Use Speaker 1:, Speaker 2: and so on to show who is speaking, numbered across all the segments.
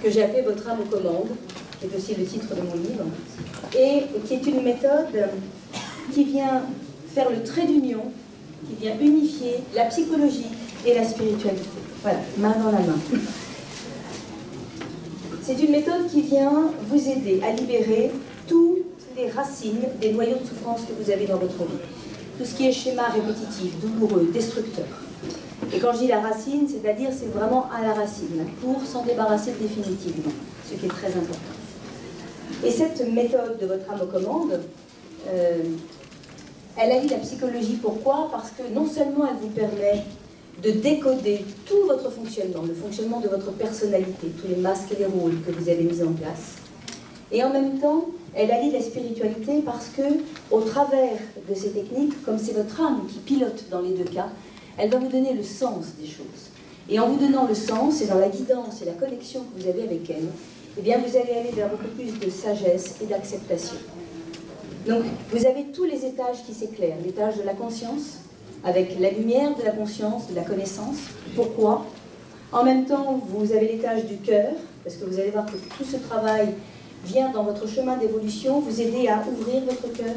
Speaker 1: que j'ai appelée votre âme aux commandes, qui est aussi le titre de mon livre, et qui est une méthode qui vient faire le trait d'union, qui vient unifier la psychologie et la spiritualité. Voilà, main dans la main. C'est une méthode qui vient vous aider à libérer toutes les racines des noyaux de souffrance que vous avez dans votre vie. Tout ce qui est schéma répétitif, douloureux, destructeur. Et quand je dis la racine, c'est-à-dire c'est vraiment à la racine, pour s'en débarrasser définitivement, ce qui est très important. Et cette méthode de votre âme aux commandes, elle allie la psychologie. Pourquoi? Parce que non seulement elle vous permet de décoder tout votre fonctionnement, le fonctionnement de votre personnalité, tous les masques et les rôles que vous avez mis en place, et en même temps, elle allie la spiritualité parce que, au travers de ces techniques, comme c'est votre âme qui pilote dans les deux cas, elle va vous donner le sens des choses. Et en vous donnant le sens, et dans la guidance et la connexion que vous avez avec elle, eh bien vous allez aller vers beaucoup plus de sagesse et d'acceptation. Donc, vous avez tous les étages qui s'éclairent. L'étage de la conscience, avec la lumière de la conscience, de la connaissance. Pourquoi? En même temps, vous avez l'étage du cœur, parce que vous allez voir que tout ce travail vient dans votre chemin d'évolution, vous aider à ouvrir votre cœur,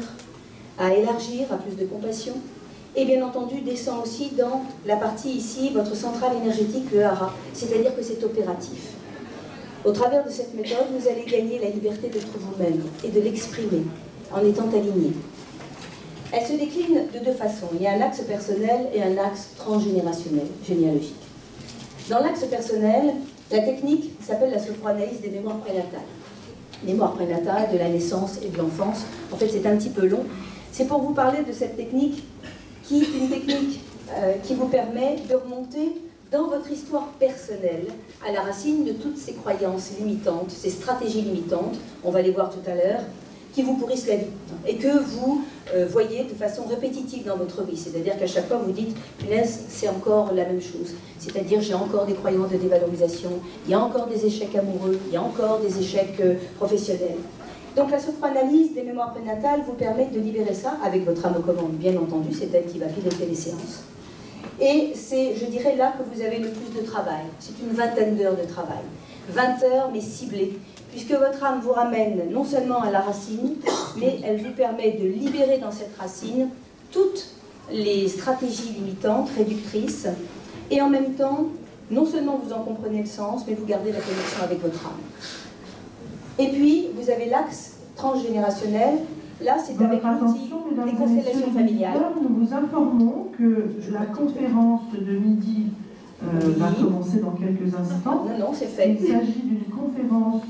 Speaker 1: à élargir, à plus de compassion. Et bien entendu, descend aussi dans la partie ici, votre centrale énergétique, le hara, c'est-à-dire que c'est opératif. Au travers de cette méthode, vous allez gagner la liberté d'être vous-même et de l'exprimer en étant aligné. Elle se décline de deux façons. Il y a un axe personnel et un axe transgénérationnel, généalogique. Dans l'axe personnel, la technique s'appelle la sophroanalyse des mémoires prénatales. Mémoire prénatale, de la naissance et de l'enfance. En fait, c'est un petit peu long. C'est pour vous parler de cette technique qui est une technique qui vous permet de remonter dans votre histoire personnelle à la racine de toutes ces croyances limitantes, ces stratégies limitantes, on va les voir tout à l'heure, qui vous pourrissent la vie et que vous voyez de façon répétitive dans votre vie. C'est-à-dire qu'à chaque fois vous dites, punaise, c'est encore la même chose. C'est-à-dire j'ai encore des croyances de dévalorisation, il y a encore des échecs amoureux, il y a encore des échecs professionnels. Donc la sophroanalyse des mémoires prénatales vous permet de libérer ça avec votre âme aux commandes, bien entendu, c'est elle qui va piloter les séances. Et c'est, je dirais, là que vous avez le plus de travail. C'est une vingtaine d'heures de travail. 20 heures, mais ciblées. Puisque votre âme vous ramène non seulement à la racine, mais elle vous permet de libérer dans cette racine toutes les stratégies limitantes, réductrices, et en même temps, non seulement vous en comprenez le sens, mais vous gardez la connexion avec votre âme. Et puis, vous avez l'axe transgénérationnel. Là, c'est avec l'outil des constellations familiales.
Speaker 2: Nous vous informons que la conférence de midi va commencer dans quelques instants.
Speaker 1: Non, c'est fait.
Speaker 2: Il s'agit d'une conférence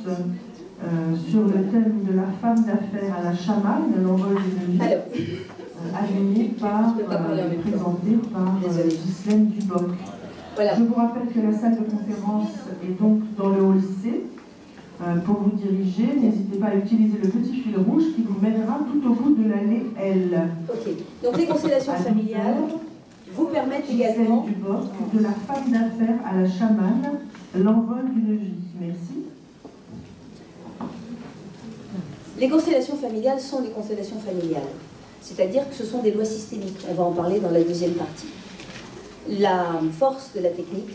Speaker 2: sur le thème de la femme d'affaires à la chamane, l'envol d'une vie, animée par, présentée par Ghislaine Duboc. Voilà. Je vous rappelle que la salle de conférence est donc dans le hall C. Pour vous diriger, n'hésitez pas à utiliser le petit fil rouge qui vous mènera tout au bout de l'allée L.
Speaker 1: Ok. Donc les constellations familiales vous permettent également
Speaker 2: de la femme d'affaires à la chamane, l'envol d'une vie. Merci.
Speaker 1: Les constellations familiales sont les constellations familiales. C'est-à-dire que ce sont des lois systémiques. On va en parler dans la deuxième partie. La force de la technique,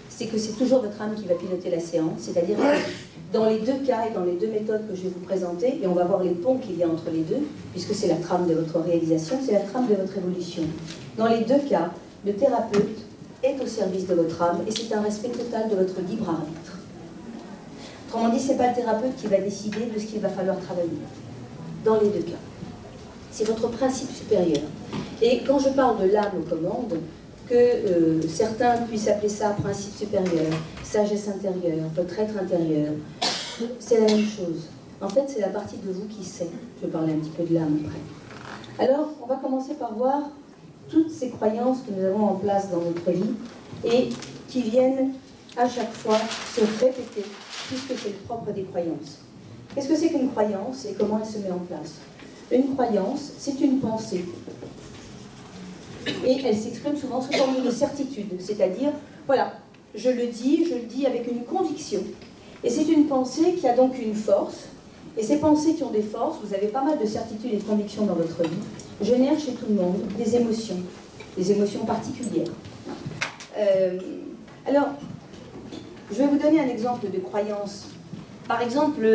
Speaker 1: c'est que c'est toujours votre âme qui va piloter la séance. C'est-à-dire que dans les deux cas et dans les deux méthodes que je vais vous présenter, et on va voir les ponts qu'il y a entre les deux, puisque c'est la trame de votre réalisation, c'est la trame de votre évolution. Dans les deux cas, le thérapeute est au service de votre âme et c'est un respect total de votre libre arbitre. Autrement dit, ce n'est pas le thérapeute qui va décider de ce qu'il va falloir travailler. Dans les deux cas. C'est votre principe supérieur. Et quand je parle de l'âme aux commandes, que certains puissent appeler ça principe supérieur, sagesse intérieure, votre être intérieur, c'est la même chose. En fait, c'est la partie de vous qui sait. Je vais parler un petit peu de l'âme après. Alors, on va commencer par voir toutes ces croyances que nous avons en place dans notre vie et qui viennent à chaque fois se répéter, puisque c'est le propre des croyances. Qu'est-ce que c'est qu'une croyance et comment elle se met en place? Une croyance, c'est une pensée. Et elle s'exprime souvent sous forme de certitude, c'est-à-dire, voilà, je le dis avec une conviction. Et c'est une pensée qui a donc une force, et ces pensées qui ont des forces, vous avez pas mal de certitudes et de convictions dans votre vie, génèrent chez tout le monde des émotions particulières. Alors, Je vais vous donner un exemple de croyance. Par exemple,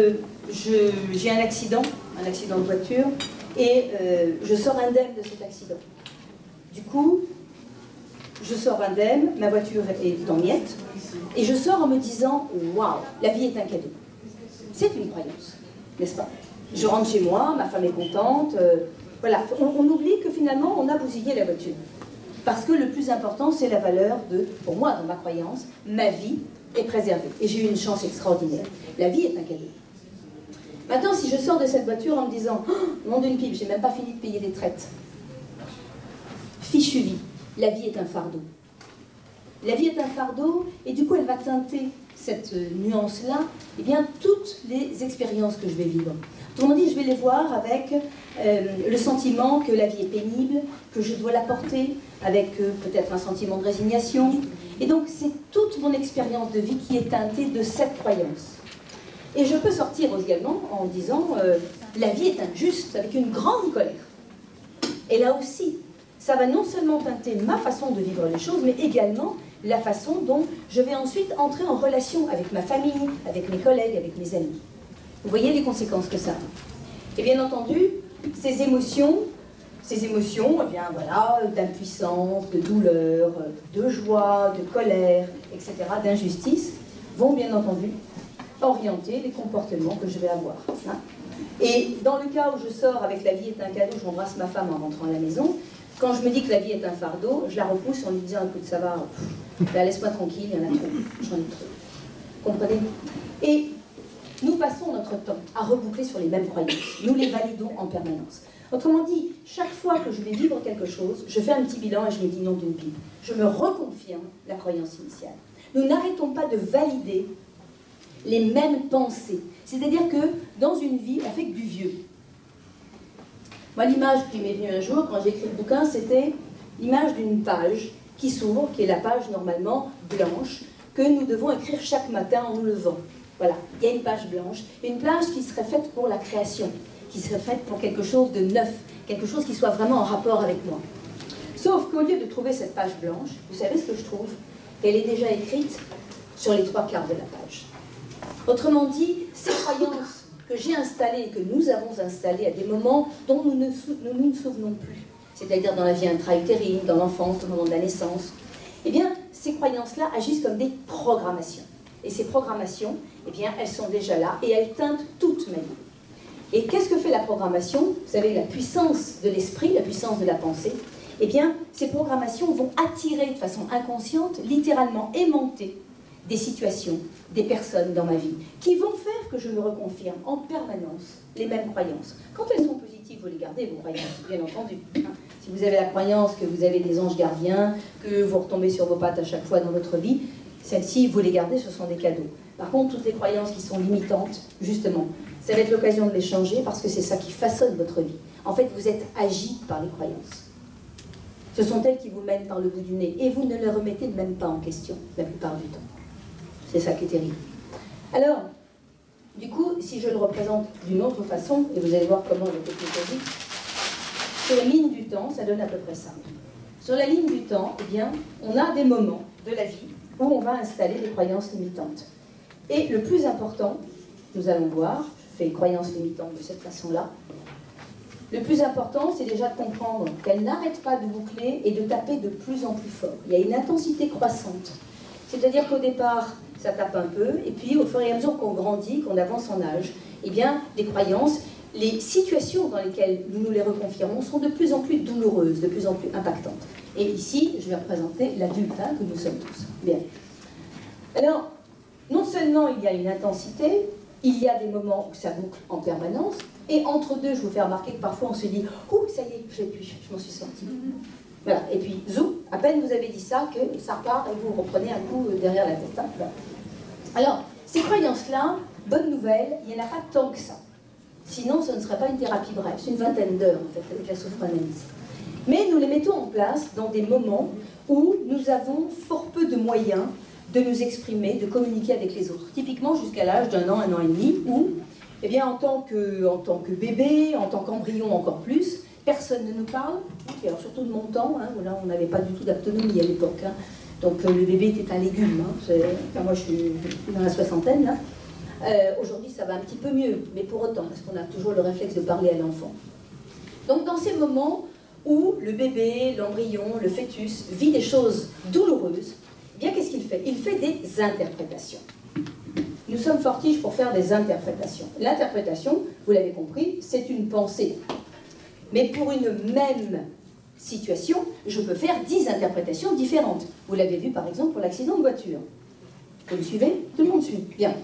Speaker 1: j'ai un accident de voiture, et je sors indemne de cet accident. Du coup, je sors indemne, ma voiture est en miettes, et je sors en me disant « Waouh, la vie est un cadeau ». C'est une croyance, n'est-ce pas? Je rentre chez moi, ma femme est contente, voilà. On oublie que finalement, on a bousillé la voiture. Parce que le plus important, c'est la valeur de, pour moi, dans ma croyance, ma vie est préservée. Et j'ai eu une chance extraordinaire. La vie est un cadeau. Maintenant, si je sors de cette voiture en me disant « Nom d'une pipe, j'ai même pas fini de payer les traites. Fichue vie, la vie est un fardeau. » La vie est un fardeau, et du coup, elle va teinter cette nuance-là, eh bien, toutes les expériences que je vais vivre. Autrement dit, je vais les voir avec le sentiment que la vie est pénible, que je dois la porter, avec peut-être un sentiment de résignation. Et donc, c'est toute mon expérience de vie qui est teintée de cette croyance. Et je peux sortir également en disant la vie est injuste, avec une grande colère. Et là aussi, ça va non seulement teinter ma façon de vivre les choses, mais également la façon dont je vais ensuite entrer en relation avec ma famille, avec mes collègues, avec mes amis. Vous voyez les conséquences que ça a. Et bien entendu, ces émotions, eh bien voilà, d'impuissance, de douleur, de joie, de colère, etc., d'injustice, vont bien entendu orienter les comportements que je vais avoir. Hein. Et dans le cas où je sors avec la vie est un cadeau, j'embrasse ma femme en rentrant à la maison, quand je me dis que la vie est un fardeau, je la repousse en lui disant écoute, ça va, laisse-moi tranquille, il y en a trop, j'en ai trop. Comprenez? Et nous passons notre temps à reboucler sur les mêmes croyances. Nous les validons en permanence. Autrement dit, chaque fois que je vais vivre quelque chose, je fais un petit bilan et je me dis non d'une pipe. Je me reconfirme la croyance initiale. Nous n'arrêtons pas de valider les mêmes pensées. C'est-à-dire que dans une vie, on fait que du vieux. Moi, l'image qui m'est venue un jour, quand j'ai écrit le bouquin, c'était l'image d'une page qui s'ouvre, qui est la page normalement blanche, que nous devons écrire chaque matin en nous levant. Voilà, il y a une page blanche, une page qui serait faite pour la création, qui serait faite pour quelque chose de neuf, quelque chose qui soit vraiment en rapport avec moi. Sauf qu'au lieu de trouver cette page blanche, vous savez ce que je trouve? Elle est déjà écrite sur les 3/4 de la page. Autrement dit, ces croyances que j'ai installées, que nous avons installées à des moments dont nous ne nous souvenons plus, c'est-à-dire dans la vie intra-utérine, dans l'enfance, au moment de la naissance, eh bien, ces croyances-là agissent comme des programmations. Et ces programmations, eh bien, elles sont déjà là et elles teintent toute ma vie. Et qu'est-ce que fait la programmation? Vous savez, la puissance de l'esprit, la puissance de la pensée. Eh bien, ces programmations vont attirer de façon inconsciente, littéralement aimanter des situations, des personnes dans ma vie, qui vont faire que je me reconfirme en permanence les mêmes croyances. Quand elles sont positives, vous les gardez, vos croyances, bien entendu. Si vous avez la croyance que vous avez des anges gardiens, que vous retombez sur vos pattes à chaque fois dans votre vie, celles-ci, vous les gardez, ce sont des cadeaux. Par contre, toutes les croyances qui sont limitantes, justement, ça va être l'occasion de les changer parce que c'est ça qui façonne votre vie. En fait, vous êtes agi par les croyances. Ce sont elles qui vous mènent par le bout du nez et vous ne les remettez même pas en question, la plupart du temps. C'est ça qui est terrible. Alors, du coup, si je le représente d'une autre façon, et vous allez voir comment le technique logique, sur la ligne du temps, ça donne à peu près ça. Sur la ligne du temps, eh bien, on a des moments de la vie où on va installer des croyances limitantes. Et le plus important, nous allons voir, je fais croyances limitantes de cette façon-là, le plus important, c'est déjà de comprendre qu'elles n'arrêtent pas de boucler et de taper de plus en plus fort. Il y a une intensité croissante. C'est-à-dire qu'au départ, ça tape un peu, et puis au fur et à mesure qu'on grandit, qu'on avance en âge, eh bien, les croyances, les situations dans lesquelles nous nous les reconfirmons sont de plus en plus douloureuses, de plus en plus impactantes. Et ici, je vais représenter l'adulte que nous sommes tous. Bien. Alors, non seulement il y a une intensité, il y a des moments où ça boucle en permanence, et entre deux, je vous fais remarquer que parfois on se dit « Ouh, ça y est, je m'en suis sortie ». Voilà, et puis, zou, à peine vous avez dit ça, que ça repart et vous reprenez un coup derrière la tête. Hein. Voilà. Alors, ces croyances-là, bonne nouvelle, il n'y en a pas tant que ça. Sinon, ce ne serait pas une thérapie brève, c'est une vingtaine d'heures, en fait, avec la sophranalyse. Mais nous les mettons en place dans des moments où nous avons fort peu de moyens de nous exprimer, de communiquer avec les autres. Typiquement jusqu'à l'âge d'1 an, 1 an et demi, où, eh bien, en tant que bébé, en tant qu'embryon encore plus, personne ne nous parle, et alors surtout de mon temps, hein, là on n'avait pas du tout d'autonomie à l'époque, hein. Donc le bébé était un légume. Enfin, moi, je suis dans la soixantaine, là. Aujourd'hui, ça va un petit peu mieux, mais pour autant, parce qu'on a toujours le réflexe de parler à l'enfant. Donc dans ces moments où le bébé, l'embryon, le fœtus vit des choses douloureuses, eh bien qu'est-ce qu'il fait? Il fait des interprétations. Nous sommes fortiches pour faire des interprétations. L'interprétation, vous l'avez compris, c'est une pensée. Mais pour une même situation, je peux faire 10 interprétations différentes. Vous l'avez vu par exemple pour l'accident de voiture. Vous me suivez? Tout le monde suit. Bien.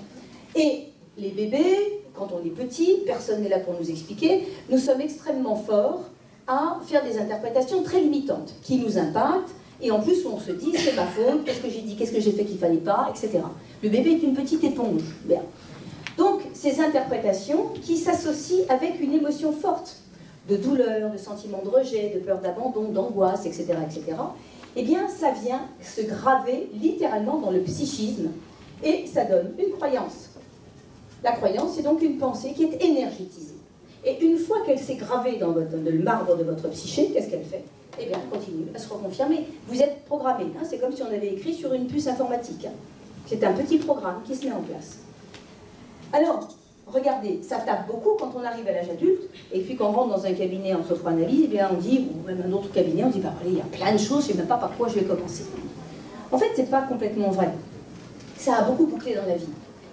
Speaker 1: Et les bébés, quand on est petit, personne n'est là pour nous expliquer, nous sommes extrêmement forts à faire des interprétations très limitantes, qui nous impactent, et en plus on se dit, c'est ma faute, qu'est-ce que j'ai dit, qu'est-ce que j'ai fait qu'il ne fallait pas, etc. Le bébé est une petite éponge. Bien. Donc, ces interprétations qui s'associent avec une émotion forte, de douleur, de sentiment de rejet, de peur d'abandon, d'angoisse, etc., etc., eh bien, ça vient se graver littéralement dans le psychisme, et ça donne une croyance. La croyance, c'est donc une pensée qui est énergétisée. Et une fois qu'elle s'est gravée dans le marbre de votre psyché, qu'est-ce qu'elle fait? Eh bien, elle continue à se reconfirmer. Vous êtes programmé, hein, c'est comme si on avait écrit sur une puce informatique. Hein. C'est un petit programme qui se met en place. Alors, regardez, ça tape beaucoup quand on arrive à l'âge adulte, et puis quand on rentre dans un cabinet en sophroanalyse, eh bien on dit, ou même un autre cabinet, on dit, bah allez, il y a plein de choses, je ne sais même pas par quoi je vais commencer. En fait, ce n'est pas complètement vrai. Ça a beaucoup bouclé dans la vie.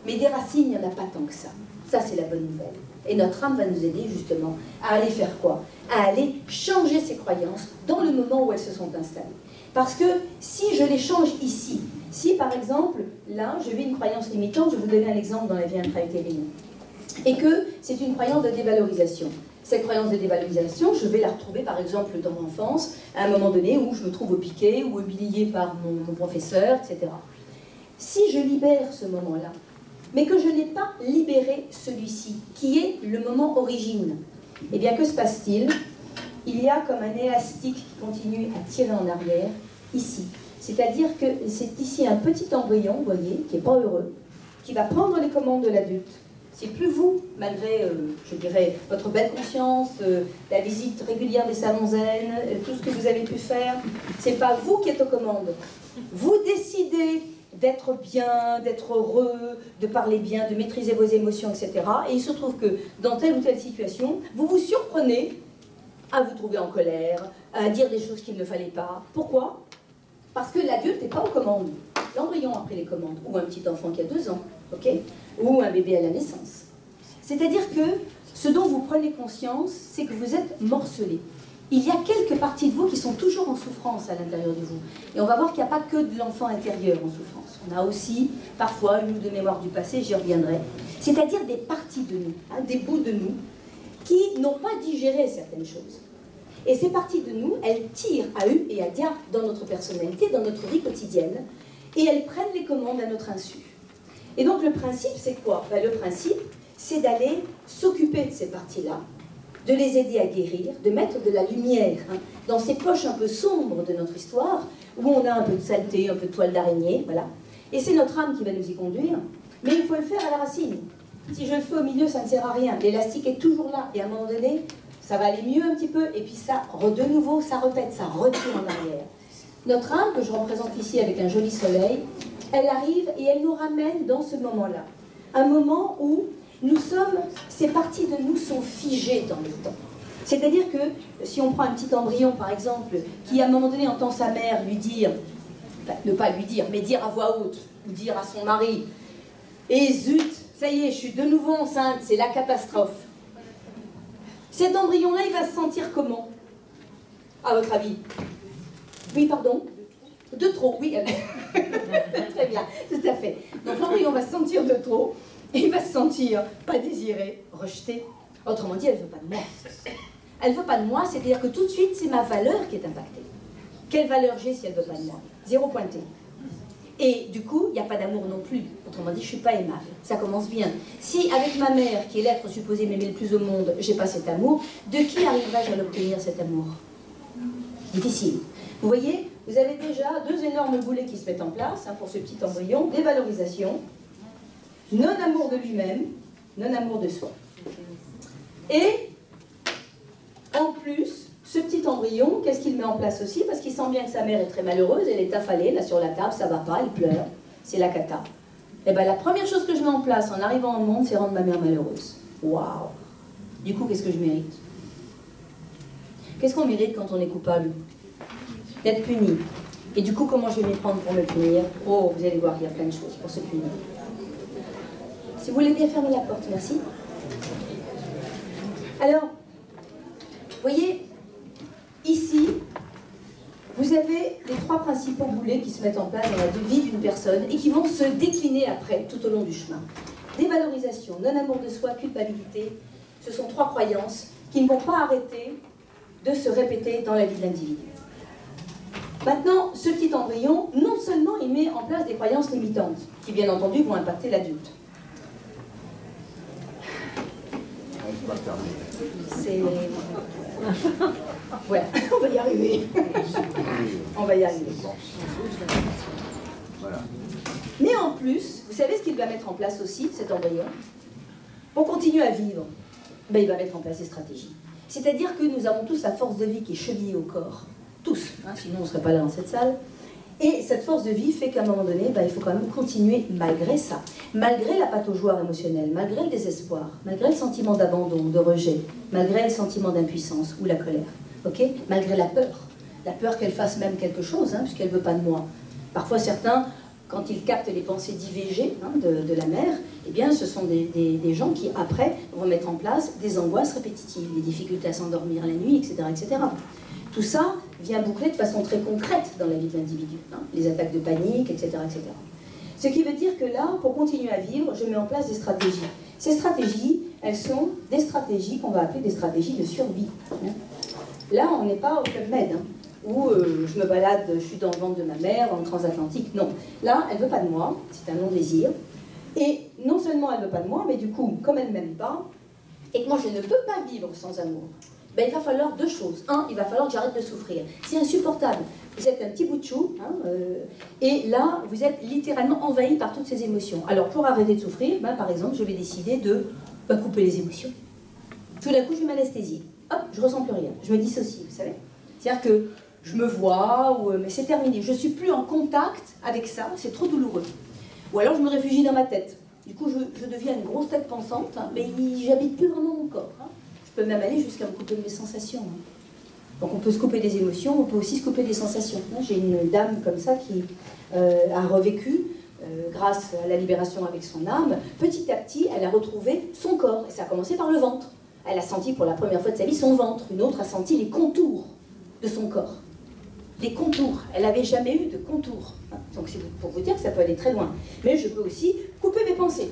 Speaker 1: Mais des racines, il n'y en a pas tant que ça. Ça, c'est la bonne nouvelle. Et notre âme va nous aider justement à aller faire quoi? À aller changer ses croyances dans le moment où elles se sont installées. Parce que si je les change ici, si par exemple, là, je vis une croyance limitante, je vais vous donner un exemple dans la vie intra-utérine, et que c'est une croyance de dévalorisation. Cette croyance de dévalorisation, je vais la retrouver par exemple dans mon enfance, à un moment donné où je me trouve au piquet ou humilié par mon professeur, etc. Si je libère ce moment-là, mais que je n'ai pas libéré celui-ci, qui est le moment origine, eh bien que se passe-t-il? Il y a comme un élastique qui continue à tirer en arrière, ici. C'est-à-dire que c'est ici un petit embryon, vous voyez, qui n'est pas heureux, qui va prendre les commandes de l'adulte. C'est plus vous, malgré, je dirais, votre belle conscience, la visite régulière des salons zen, tout ce que vous avez pu faire, c'est pas vous qui êtes aux commandes. Vous décidez d'être bien, d'être heureux, de parler bien, de maîtriser vos émotions, etc. Et il se trouve que dans telle ou telle situation, vous vous surprenez à vous trouver en colère, à dire des choses qu'il ne fallait pas. Pourquoi? Parce que l'adulte n'est pas aux commandes. L'embryon a pris les commandes, ou un petit enfant qui a 2 ans, ok, ou un bébé à la naissance. C'est-à-dire que ce dont vous prenez conscience, c'est que vous êtes morcelé. Il y a quelques parties de vous qui sont toujours en souffrance à l'intérieur de vous. Et on va voir qu'il n'y a pas que de l'enfant intérieur en souffrance. On a aussi, parfois, une ou deux mémoires du passé, j'y reviendrai. C'est-à-dire des parties de nous, hein, des bouts de nous, qui n'ont pas digéré certaines choses. Et ces parties de nous, elles tirent à U et à dia dans notre personnalité, dans notre vie quotidienne, et elles prennent les commandes à notre insu. Et donc le principe, c'est quoi? Le principe, c'est d'aller s'occuper de ces parties-là, de les aider à guérir, de mettre de la lumière dans ces poches un peu sombres de notre histoire, où on a un peu de saleté, un peu de toile d'araignée, voilà. Et c'est notre âme qui va nous y conduire, mais il faut le faire à la racine. Si je le fais au milieu, ça ne sert à rien. L'élastique est toujours là, et à un moment donné, ça va aller mieux un petit peu, et puis ça, de nouveau, ça répète, ça retire en arrière. Notre âme, que je représente ici avec un joli soleil, elle arrive et elle nous ramène dans ce moment-là. Un moment où nous sommes, ces parties de nous sont figées dans le temps. C'est-à-dire que, si on prend un petit embryon, par exemple, qui à un moment donné entend sa mère lui dire, enfin, ne pas lui dire, mais dire à voix haute, ou dire à son mari, « Et zut, ça y est, je suis de nouveau enceinte, c'est la catastrophe. » Cet embryon-là, il va se sentir comment? À votre avis? Oui, pardon? De trop, oui. Très bien, tout à fait. Donc l'embryon va se sentir de trop, et il va se sentir pas désiré, rejeté. Autrement dit, elle ne veut pas de moi. Elle ne veut pas de moi, c'est-à-dire que tout de suite, c'est ma valeur qui est impactée. Quelle valeur j'ai si elle ne veut pas de moi? 0 pointé. Et du coup, il n'y a pas d'amour non plus. Autrement dit, je ne suis pas aimable. Ça commence bien. Si avec ma mère, qui est l'être supposé m'aimer le plus au monde, je n'ai pas cet amour, de qui arriverai-je à l'obtenir cet amour? Difficile. Vous voyez, vous avez déjà 2 énormes boulets qui se mettent en place pour ce petit embryon. Dévalorisation, non-amour de lui-même, non-amour de soi. Et, en plus, ce petit embryon, qu'est-ce qu'il met en place aussi? Parce qu'il sent bien que sa mère est très malheureuse, elle est affalée, là sur la table, ça va pas, elle pleure, c'est la cata. Et bien la première chose que je mets en place en arrivant au monde, c'est rendre ma mère malheureuse. Waouh! Du coup, qu'est-ce que je mérite? Qu'est-ce qu'on mérite quand on est coupable? D'être puni. Et du coup, comment je vais m'y prendre pour me punir? Oh, vous allez voir, il y a plein de choses pour se punir. Si vous voulez bien fermer la porte, merci. Alors, vous voyez, ici, vous avez les trois principaux boulets qui se mettent en place dans la vie d'une personne et qui vont se décliner après, tout au long du chemin. Dévalorisation, non-amour de soi, culpabilité, ce sont trois croyances qui ne vont pas arrêter de se répéter dans la vie de l'individu. Maintenant, ce petit embryon, non seulement il met en place des croyances limitantes, qui bien entendu vont impacter l'adulte. C'est... Voilà, on va y arriver. On va y arriver. Mais en plus, vous savez ce qu'il va mettre en place aussi, cet embryon? Pour continuer à vivre, ben, il va mettre en place des stratégies. C'est-à-dire que nous avons tous la force de vie qui est chevillée au corps. Tous, hein, sinon on ne serait pas là dans cette salle. Et cette force de vie fait qu'à un moment donné, ben, il faut quand même continuer malgré ça. Malgré la pataugeoire émotionnelle, malgré le désespoir, malgré le sentiment d'abandon, de rejet, malgré le sentiment d'impuissance ou la colère, okay? Malgré la peur qu'elle fasse même quelque chose, hein, puisqu'elle ne veut pas de moi. Parfois certains, quand ils captent les pensées d'IVG hein, de la mère, eh bien, ce sont des gens qui, après, vont mettre en place des angoisses répétitives, des difficultés à s'endormir la nuit, etc., etc. Tout ça vient boucler de façon très concrète dans la vie de l'individu, hein, les attaques de panique, etc., etc. Ce qui veut dire que là, pour continuer à vivre, je mets en place des stratégies. Ces stratégies, elles sont des stratégies qu'on va appeler des stratégies de survie. Hein. Là, on n'est pas au Club Med, hein, où je me balade, je suis dans le ventre de ma mère, dans le transatlantique. Non, là, elle ne veut pas de moi, c'est un non-désir. Et non seulement elle ne veut pas de moi, mais du coup, comme elle ne m'aime pas, et que moi je ne peux pas vivre sans amour, ben, il va falloir deux choses. Un, il va falloir que j'arrête de souffrir. C'est insupportable. Vous êtes un petit bout de chou, hein, et là, vous êtes littéralement envahi par toutes ces émotions. Alors, pour arrêter de souffrir, ben, par exemple, je vais décider de couper les émotions. Tout d'un coup, je m'anesthésie. Hop, je ne ressens plus rien. Je me dissocie, vous savez. C'est-à-dire que je me vois, mais c'est terminé. Je ne suis plus en contact avec ça, c'est trop douloureux. Ou alors, je me réfugie dans ma tête. Du coup, je deviens une grosse tête pensante, hein, mais j'habite plus vraiment mon corps. Hein. Je peux même aller jusqu'à me couper de mes sensations. Hein. Donc on peut se couper des émotions, on peut aussi se couper des sensations. J'ai une dame comme ça qui a revécu, grâce à la libération avec son âme, petit à petit, elle a retrouvé son corps. Et ça a commencé par le ventre. Elle a senti pour la première fois de sa vie son ventre. Une autre a senti les contours de son corps. Des contours. Elle n'avait jamais eu de contours. Donc c'est pour vous dire que ça peut aller très loin. Mais je peux aussi couper mes pensées.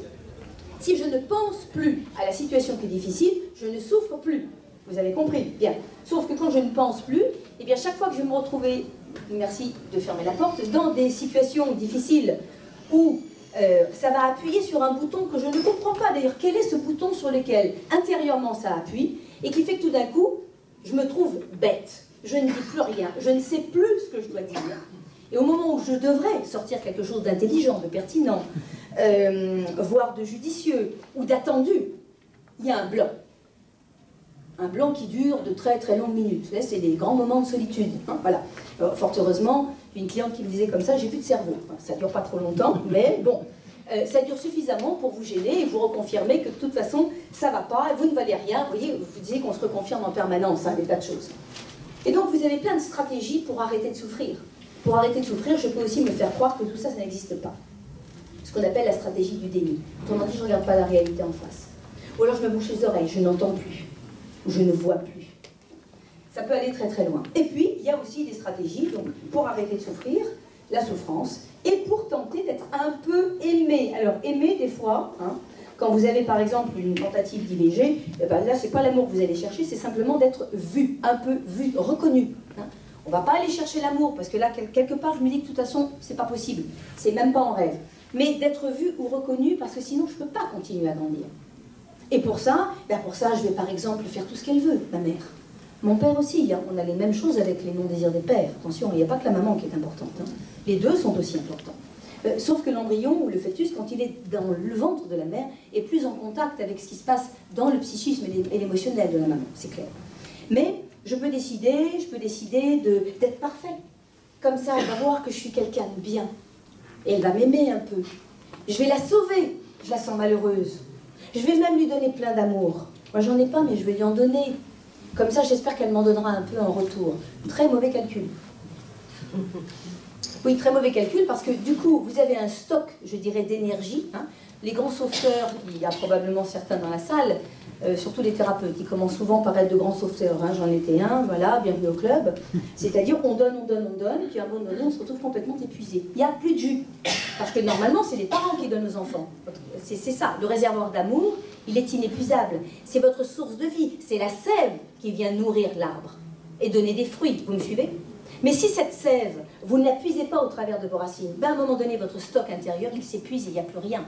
Speaker 1: Si je ne pense plus à la situation qui est difficile, je ne souffre plus. Vous avez compris? Bien. Sauf que quand je ne pense plus, eh bien chaque fois que je vais me retrouver, merci de fermer la porte, dans des situations difficiles où ça va appuyer sur un bouton que je ne comprends pas. D'ailleurs, quel est ce bouton sur lequel intérieurement ça appuie et qui fait que tout d'un coup, je me trouve bête. Je ne dis plus rien. Je ne sais plus ce que je dois dire. Et au moment où je devrais sortir quelque chose d'intelligent, de pertinent, voire de judicieux ou d'attendu, il y a un blanc. Un blanc qui dure de très très longues minutes. C'est des grands moments de solitude. Hein, voilà. Alors, fort heureusement, une cliente qui me disait comme ça, j'ai plus de cerveau. Ça ne dure pas trop longtemps, mais bon, ça dure suffisamment pour vous gêner et vous reconfirmer que de toute façon, ça ne va pas, vous ne valez rien. Vous voyez, vous disiez qu'on se reconfirme en permanence, hein, des tas de choses. Et donc, vous avez plein de stratégies pour arrêter de souffrir. Pour arrêter de souffrir, je peux aussi me faire croire que tout ça, ça n'existe pas. Ce qu'on appelle la stratégie du déni. Autrement dit, je ne regarde pas la réalité en face. Ou alors je me bouche les oreilles, je n'entends plus. Ou je ne vois plus. Ça peut aller très très loin. Et puis, il y a aussi des stratégies donc, pour arrêter de souffrir, la souffrance, et pour tenter d'être un peu aimé. Alors, aimer, des fois, hein, quand vous avez par exemple une tentative d'IVG, eh ben, là, c'est pas l'amour que vous allez chercher, c'est simplement d'être vu, un peu vu, reconnu. Hein. On ne va pas aller chercher l'amour, parce que là, quelque part, je me dis que de toute façon, c'est pas possible. C'est même pas en rêve. Mais d'être vu ou reconnu, parce que sinon, je ne peux pas continuer à grandir. Et pour ça, je vais par exemple faire tout ce qu'elle veut, ma mère. Mon père aussi, hein, on a les mêmes choses avec les non-désirs des pères. Attention, il n'y a pas que la maman qui est importante. Hein. Les deux sont aussi importants. Sauf que l'embryon ou le fœtus, quand il est dans le ventre de la mère, est plus en contact avec ce qui se passe dans le psychisme et l'émotionnel de la maman, c'est clair. Mais je peux décider d'être parfait. Comme ça, elle va voir que je suis quelqu'un de bien. Et elle va m'aimer un peu. Je vais la sauver, je la sens malheureuse. Je vais même lui donner plein d'amour. Moi, j'en ai pas, mais je vais lui en donner. Comme ça, j'espère qu'elle m'en donnera un peu en retour. Très mauvais calcul. Oui, très mauvais calcul, parce que du coup, vous avez un stock, je dirais, d'énergie. Hein. Les grands sauveteurs, il y a probablement certains dans la salle, surtout les thérapeutes, qui commencent souvent par être de grands sauveteurs. Hein. J'en étais un, voilà, bienvenue au club. C'est-à-dire, on donne, puis à un moment donné, on se retrouve complètement épuisé. Il n'y a plus de jus. Parce que normalement, c'est les parents qui donnent aux enfants. C'est ça, le réservoir d'amour, il est inépuisable. C'est votre source de vie, c'est la sève qui vient nourrir l'arbre et donner des fruits. Vous me suivez? Mais si cette sève, vous ne la puisez pas au travers de vos racines, ben à un moment donné, votre stock intérieur, il s'épuise et il n'y a plus rien.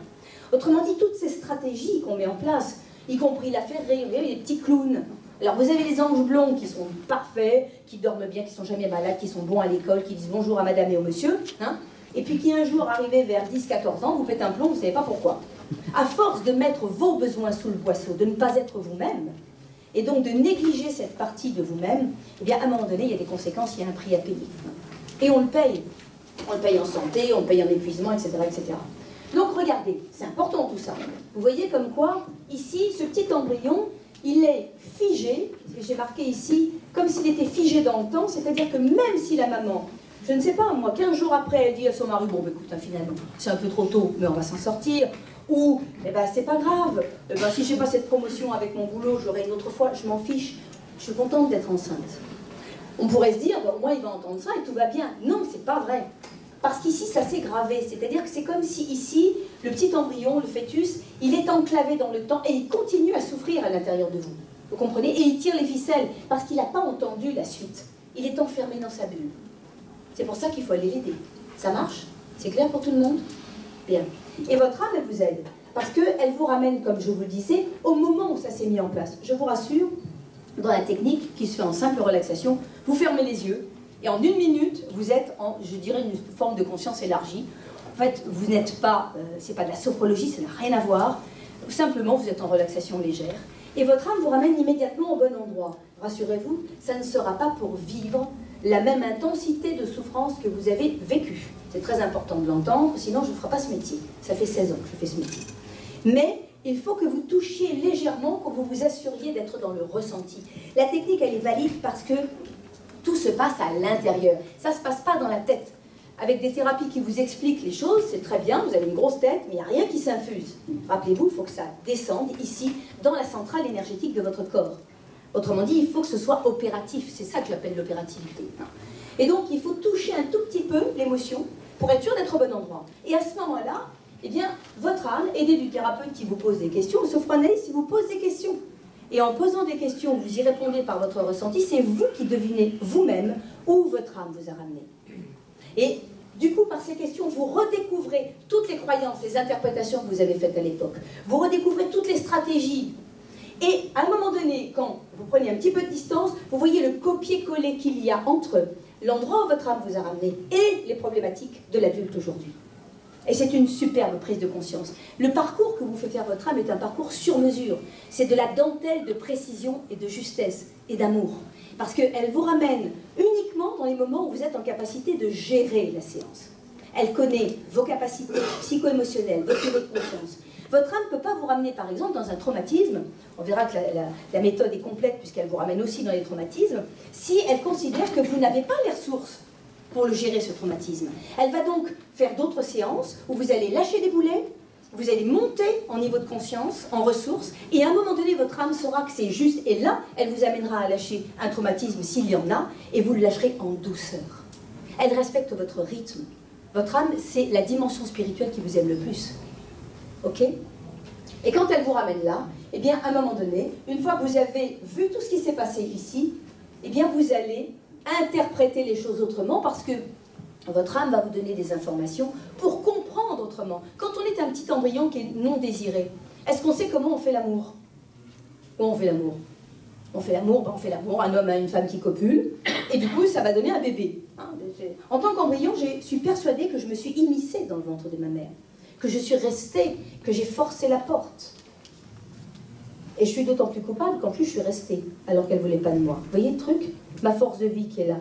Speaker 1: Autrement dit, toutes ces stratégies qu'on met en place, y compris la faire rire, vous voyez, les petits clowns. Alors vous avez les anges blonds qui sont parfaits, qui dorment bien, qui sont jamais malades, qui sont bons à l'école, qui disent bonjour à madame et au monsieur, hein, et puis qui un jour, arrivé vers 10-14 ans, vous pète un plomb, vous ne savez pas pourquoi. À force de mettre vos besoins sous le boisseau, de ne pas être vous-même, et donc de négliger cette partie de vous-même, eh bien à un moment donné, il y a des conséquences, il y a un prix à payer. Et on le paye. On le paye en santé, on le paye en épuisement, etc. etc. Donc regardez, c'est important tout ça. Vous voyez comme quoi, ici, ce petit embryon, il est figé, j'ai marqué ici, comme s'il était figé dans le temps, c'est-à-dire que même si la maman, je ne sais pas, moi, 15 jours après, elle dit à son mari, bon, bah, écoute, hein, finalement, c'est un peu trop tôt, mais on va s'en sortir, ou, eh ben, c'est pas grave, eh ben, si je n'ai pas cette promotion avec mon boulot, j'aurai une autre fois, je m'en fiche, je suis contente d'être enceinte. On pourrait se dire, bon, moi, il va entendre ça et tout va bien. Non, c'est pas vrai. Parce qu'ici, ça s'est gravé. C'est-à-dire que c'est comme si ici, le petit embryon, le fœtus, il est enclavé dans le temps et il continue à souffrir à l'intérieur de vous. Vous comprenez? Et il tire les ficelles parce qu'il n'a pas entendu la suite. Il est enfermé dans sa bulle. C'est pour ça qu'il faut aller l'aider. Ça marche? C'est clair pour tout le monde? Bien. Et votre âme, elle vous aide. Parce qu'elle vous ramène, comme je vous le disais, au moment où ça s'est mis en place. Je vous rassure, dans la technique qui se fait en simple relaxation, vous fermez les yeux et en 1 minute, vous êtes en, je dirais, une forme de conscience élargie. En fait, vous n'êtes pas, c'est pas de la sophrologie, ça n'a rien à voir. Simplement, vous êtes en relaxation légère. Et votre âme vous ramène immédiatement au bon endroit. Rassurez-vous, ça ne sera pas pour vivre la même intensité de souffrance que vous avez vécue. C'est très important de l'entendre, sinon je ne ferai pas ce métier. Ça fait 16 ans que je fais ce métier. Mais il faut que vous touchiez légèrement, que vous vous assuriez d'être dans le ressenti. La technique, elle est valide parce que tout se passe à l'intérieur. Ça ne se passe pas dans la tête. Avec des thérapies qui vous expliquent les choses, c'est très bien, vous avez une grosse tête, mais il n'y a rien qui s'infuse. Rappelez-vous, il faut que ça descende ici, dans la centrale énergétique de votre corps. Autrement dit, il faut que ce soit opératif. C'est ça que j'appelle l'opérativité. Et donc, il faut toucher un tout petit peu l'émotion pour être sûr d'être au bon endroit. Et à ce moment-là, eh bien, votre âme, aidée du thérapeute qui vous pose des questions, le sophranalyste, il vous pose des questions. Et en posant des questions, vous y répondez par votre ressenti, c'est vous qui devinez vous-même où votre âme vous a ramené. Et du coup, par ces questions, vous redécouvrez toutes les croyances, les interprétations que vous avez faites à l'époque. Vous redécouvrez toutes les stratégies. Et à un moment donné, quand vous prenez un petit peu de distance, vous voyez le copier-coller qu'il y a entre l'endroit où votre âme vous a ramené et les problématiques de l'adulte aujourd'hui. Et c'est une superbe prise de conscience. Le parcours que vous fait faire votre âme est un parcours sur mesure. C'est de la dentelle de précision et de justesse et d'amour. Parce qu'elle vous ramène uniquement dans les moments où vous êtes en capacité de gérer la séance. Elle connaît vos capacités psycho-émotionnelles, votre niveau de conscience. Votre âme ne peut pas vous ramener, par exemple, dans un traumatisme. On verra que la méthode est complète puisqu'elle vous ramène aussi dans les traumatismes, si elle considère que vous n'avez pas les ressources pour le gérer, ce traumatisme. Elle va donc faire d'autres séances où vous allez lâcher des boulets, vous allez monter en niveau de conscience, en ressources, et à un moment donné, votre âme saura que c'est juste, et là, elle vous amènera à lâcher un traumatisme s'il y en a, et vous le lâcherez en douceur. Elle respecte votre rythme. Votre âme, c'est la dimension spirituelle qui vous aime le plus. Ok? Et quand elle vous ramène là, eh bien, à un moment donné, une fois que vous avez vu tout ce qui s'est passé ici, eh bien, vous allez interpréter les choses autrement parce que votre âme va vous donner des informations pour comprendre autrement. Quand on est un petit embryon qui est non désiré, est-ce qu'on sait comment on fait l'amour? Comment on fait l'amour? On fait l'amour, un homme à une femme qui copule, et du coup, ça va donner un bébé. En tant qu'embryon, je suis persuadée que je me suis immiscée dans le ventre de ma mère, que je suis restée, que j'ai forcé la porte. Et je suis d'autant plus coupable qu'en plus je suis restée, alors qu'elle ne voulait pas de moi. Vous voyez le truc? Ma force de vie qui est là.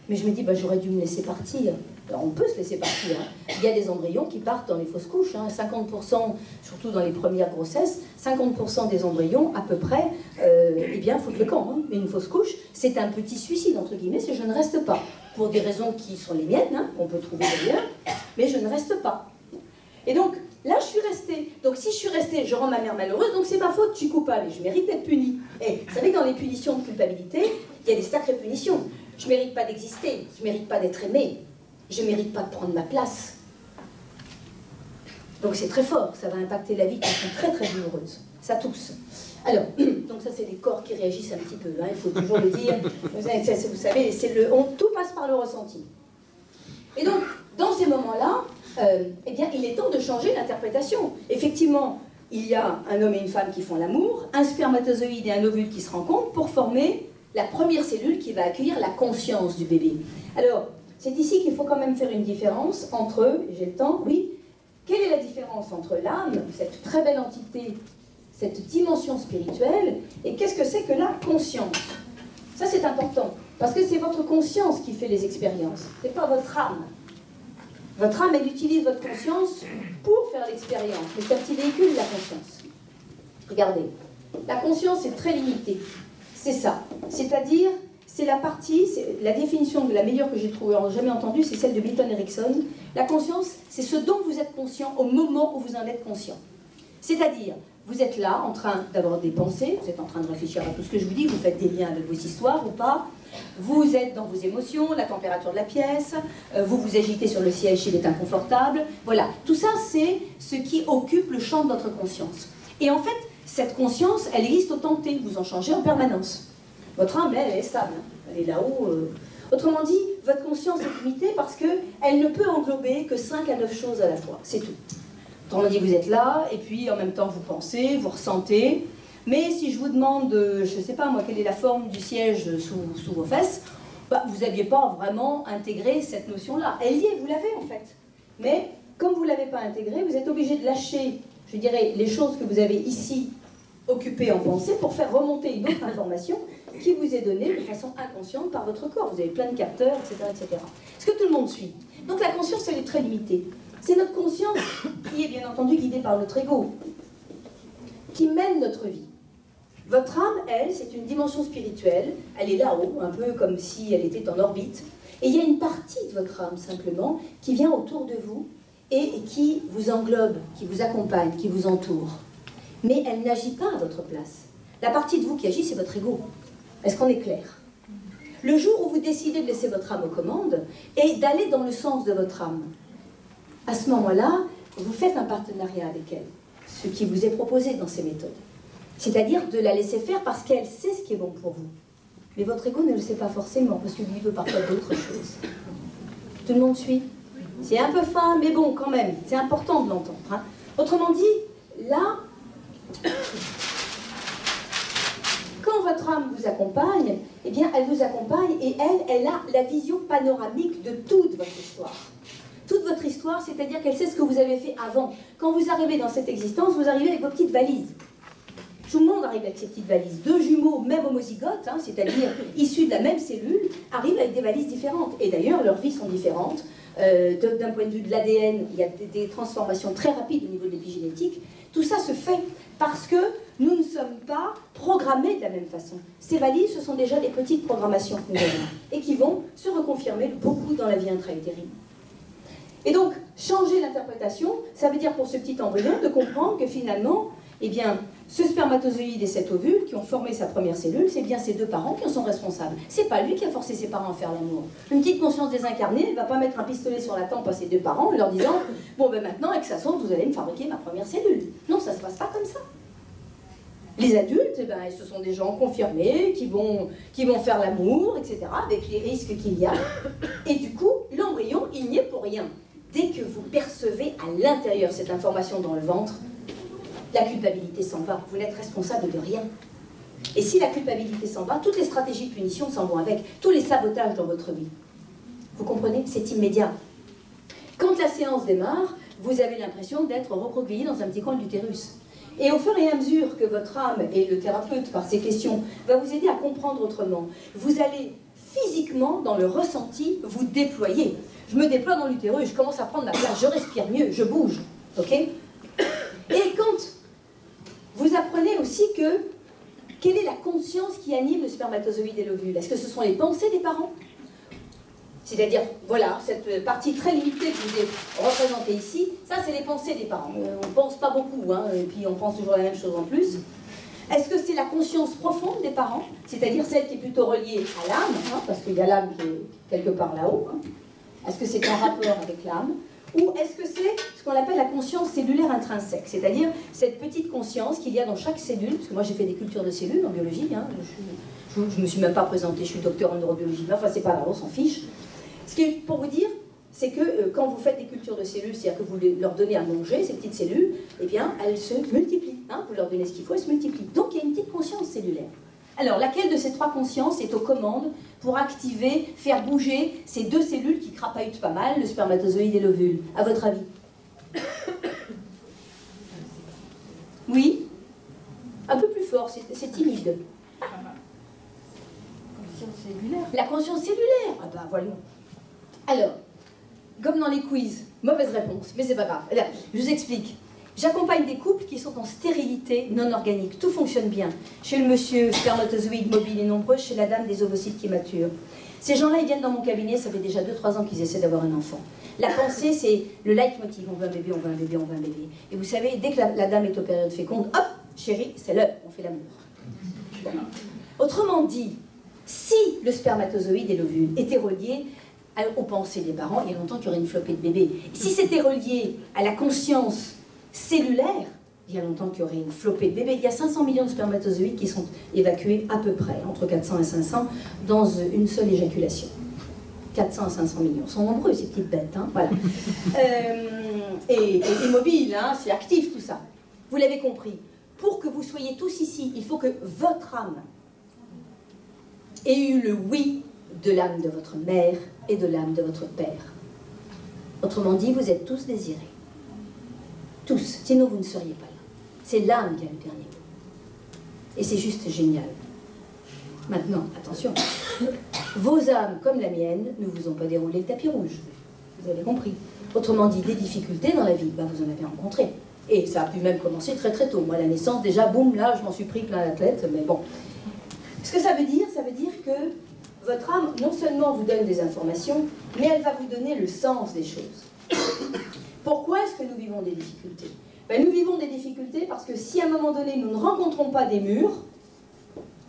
Speaker 1: Mais je me dis, bah, j'aurais dû me laisser partir. Alors on peut se laisser partir. Hein. Il y a des embryons qui partent dans les fausses couches. Hein. 50%, surtout dans les premières grossesses, 50% des embryons, à peu près, eh bien, foutent le camp. Hein. Mais une fausse couche, c'est un petit suicide, entre guillemets, c'est je ne reste pas. Pour des raisons qui sont les miennes, hein, qu'on peut trouver d'ailleurs, mais je ne reste pas. Et donc, là, je suis restée. Donc, si je suis restée, je rends ma mère malheureuse, donc c'est ma faute, je suis coupable, et je mérite d'être punie. Et vous savez, dans les punitions de culpabilité, il y a des sacrées punitions. Je ne mérite pas d'exister, je ne mérite pas d'être aimée, je ne mérite pas de prendre ma place. Donc c'est très fort, ça va impacter la vie de façon très très douloureuse. Ça tous. Alors, donc ça c'est les corps qui réagissent un petit peu, hein, il faut toujours le dire. Vous savez, tout passe par le ressenti. Et donc, dans ces moments-là, eh bien, il est temps de changer l'interprétation. Effectivement, il y a un homme et une femme qui font l'amour, un spermatozoïde et un ovule qui se rencontrent pour former la première cellule qui va accueillir la conscience du bébé. Alors, c'est ici qu'il faut quand même faire une différence entre, j'ai le temps, oui, quelle est la différence entre l'âme, cette très belle entité, cette dimension spirituelle, et qu'est-ce que c'est que la conscience? Ça c'est important, parce que c'est votre conscience qui fait les expériences, c'est pas votre âme. Votre âme, elle utilise votre conscience pour faire l'expérience, mais c'est un petit véhicule, la conscience. Regardez, la conscience est très limitée. C'est ça. C'est-à-dire, c'est la partie, c'est la définition de la meilleure que j'ai jamais entendue, c'est celle de Milton Erickson. La conscience, c'est ce dont vous êtes conscient au moment où vous en êtes conscient. C'est-à-dire, vous êtes là, en train d'avoir des pensées, vous êtes en train de réfléchir à tout ce que je vous dis, vous faites des liens avec vos histoires ou pas, vous êtes dans vos émotions, la température de la pièce, vous vous agitez sur le siège s'il est inconfortable. Voilà, tout ça, c'est ce qui occupe le champ de votre conscience. Et en fait, cette conscience, elle existe au temps T, vous en changez en permanence. Votre âme, elle est stable, elle est là-haut. Autrement dit, votre conscience est limitée parce qu'elle ne peut englober que 5 à 9 choses à la fois, c'est tout. Autrement dit, vous êtes là, et puis en même temps vous pensez, vous ressentez. Mais si je vous demande, je ne sais pas moi, quelle est la forme du siège sous vos fesses, bah, vous n'aviez pas vraiment intégré cette notion-là. Elle y est, vous l'avez en fait. Mais comme vous ne l'avez pas intégrée, vous êtes obligé de lâcher, je dirais, les choses que vous avez ici occupées en pensée pour faire remonter une autre information qui vous est donnée de façon inconsciente par votre corps. Vous avez plein de capteurs, etc., etc. Est-ce que tout le monde suit? Donc la conscience, elle est très limitée. C'est notre conscience qui est bien entendu guidée par notre ego, qui mène notre vie. Votre âme, elle, c'est une dimension spirituelle, elle est là-haut, un peu comme si elle était en orbite, et il y a une partie de votre âme, simplement, qui vient autour de vous et qui vous englobe, qui vous accompagne, qui vous entoure. Mais elle n'agit pas à votre place. La partie de vous qui agit, c'est votre ego. Est-ce qu'on est clair? Le jour où vous décidez de laisser votre âme aux commandes et d'aller dans le sens de votre âme, à ce moment-là, vous faites un partenariat avec elle, ce qui vous est proposé dans ces méthodes. C'est-à-dire de la laisser faire parce qu'elle sait ce qui est bon pour vous. Mais votre ego ne le sait pas forcément, parce qu'il veut parfois d'autres choses. Tout le monde suit? C'est un peu fin, mais bon, quand même, c'est important de l'entendre. Hein. Autrement dit, là, quand votre âme vous accompagne, eh bien, elle vous accompagne et elle a la vision panoramique de toute votre histoire. Toute votre histoire, c'est-à-dire qu'elle sait ce que vous avez fait avant. Quand vous arrivez dans cette existence, vous arrivez avec vos petites valises. Tout le monde arrive avec ses petites valises. 2 jumeaux, même homozygotes, hein, c'est-à-dire issus de la même cellule, arrivent avec des valises différentes. Et d'ailleurs, leurs vies sont différentes. D'un point de vue de l'ADN, il y a des transformations très rapides au niveau de l'épigénétique. Tout ça se fait parce que nous ne sommes pas programmés de la même façon. Ces valises, ce sont déjà des petites programmations que nous avons et qui vont se reconfirmer beaucoup dans la vie intra-utérine. Et donc, changer l'interprétation, ça veut dire pour ce petit embryon de comprendre que finalement, eh bien, ce spermatozoïde et cet ovule qui ont formé sa première cellule, c'est bien ses 2 parents qui en sont responsables. C'est pas lui qui a forcé ses parents à faire l'amour. Une petite conscience désincarnée, elle ne va pas mettre un pistolet sur la tempe à ses 2 parents en leur disant « Bon, ben maintenant, avec sa sonde, vous allez me fabriquer ma première cellule. » Non, ça ne se passe pas comme ça. Les adultes, eh ben, ce sont des gens confirmés qui vont faire l'amour, etc., avec les risques qu'il y a. Et du coup, l'embryon, il n'y est pour rien. Dès que vous percevez à l'intérieur cette information dans le ventre, la culpabilité s'en va. Vous n'êtes responsable de rien. Et si la culpabilité s'en va, toutes les stratégies de punition s'en vont avec, tous les sabotages dans votre vie. Vous comprenez? C'est immédiat. Quand la séance démarre, vous avez l'impression d'être recroquevillé dans un petit coin de l'utérus. Et au fur et à mesure que votre âme et le thérapeute, par ces questions, va vous aider à comprendre autrement, vous allez physiquement, dans le ressenti, vous déployer. Je me déploie dans l'utérus, je commence à prendre ma place, je respire mieux, je bouge. Ok? Et quand vous apprenez aussi que quelle est la conscience qui anime le spermatozoïde et l'ovule? Est-ce que ce sont les pensées des parents? C'est-à-dire, voilà, cette partie très limitée que je vous ai représentée ici, ça c'est les pensées des parents. On ne pense pas beaucoup, hein, et puis on pense toujours la même chose en plus. Est-ce que c'est la conscience profonde des parents, c'est-à-dire celle qui est plutôt reliée à l'âme, hein, parce qu'il y a l'âme qui est quelque part là-haut, hein. Est-ce que c'est en rapport avec l'âme? Ou est-ce que c'est ce qu'on appelle la conscience cellulaire intrinsèque, c'est-à-dire cette petite conscience qu'il y a dans chaque cellule, parce que moi j'ai fait des cultures de cellules en biologie, hein, je ne me suis même pas présentée, je suis docteur en neurobiologie, mais enfin c'est pas grave, on s'en fiche. Ce qui est pour vous dire, c'est que quand vous faites des cultures de cellules, c'est-à-dire que vous leur donnez à manger, ces petites cellules, eh bien elles se multiplient, hein, vous leur donnez ce qu'il faut, elles se multiplient. Donc il y a une petite conscience cellulaire. Alors, laquelle de ces trois consciences est aux commandes pour activer, faire bouger ces deux cellules qui crapahutent pas mal, le spermatozoïde et l'ovule, à votre avis? Oui? Un peu plus fort, c'est timide.
Speaker 3: Conscience cellulaire.
Speaker 1: La conscience cellulaire. Ah bah voyons. Alors, comme dans les quiz, mauvaise réponse, mais c'est pas grave. Alors, je vous explique. J'accompagne des couples qui sont en stérilité non organique. Tout fonctionne bien. Chez le monsieur, spermatozoïde mobile et nombreux, chez la dame, des ovocytes qui maturent. Ces gens-là, ils viennent dans mon cabinet, ça fait déjà 2-3 ans qu'ils essaient d'avoir un enfant. La pensée, c'est le leitmotiv. On veut un bébé, on veut un bébé, on veut un bébé. Et vous savez, dès que la dame est aux périodes fécondes, hop, chérie, c'est l'heure, on fait l'amour. Bon. Autrement dit, si le spermatozoïde et l'ovule étaient reliés aux pensées des parents, il y a longtemps qu'il y aurait une flopée de bébés. Si c'était relié à la conscience cellulaire, il y a longtemps qu'il y aurait une flopée de bébés. Il y a 500 millions de spermatozoïdes qui sont évacués à peu près, entre 400 et 500, dans une seule éjaculation. 400 à 500 millions. Ils sont nombreux, ces petites bêtes. Hein, voilà. Et mobiles, hein, c'est actif tout ça. Vous l'avez compris. Pour que vous soyez tous ici, il faut que votre âme ait eu le oui de l'âme de votre mère et de l'âme de votre père. Autrement dit, vous êtes tous désirés. Tous, sinon vous ne seriez pas là. C'est l'âme qui a le dernier mot. Et c'est juste génial. Maintenant, attention, vos âmes, comme la mienne, ne vous ont pas déroulé le tapis rouge. Vous avez compris. Autrement dit, des difficultés dans la vie, ben vous en avez rencontré. Et ça a pu même commencer très très tôt. Moi, à la naissance, déjà, boum, là, je m'en suis pris plein la tête, mais bon. Ce que ça veut dire que votre âme, non seulement vous donne des informations, mais elle va vous donner le sens des choses. Pourquoi est-ce que nous vivons des difficultés? Ben, nous vivons des difficultés parce que si à un moment donné, nous ne rencontrons pas des murs,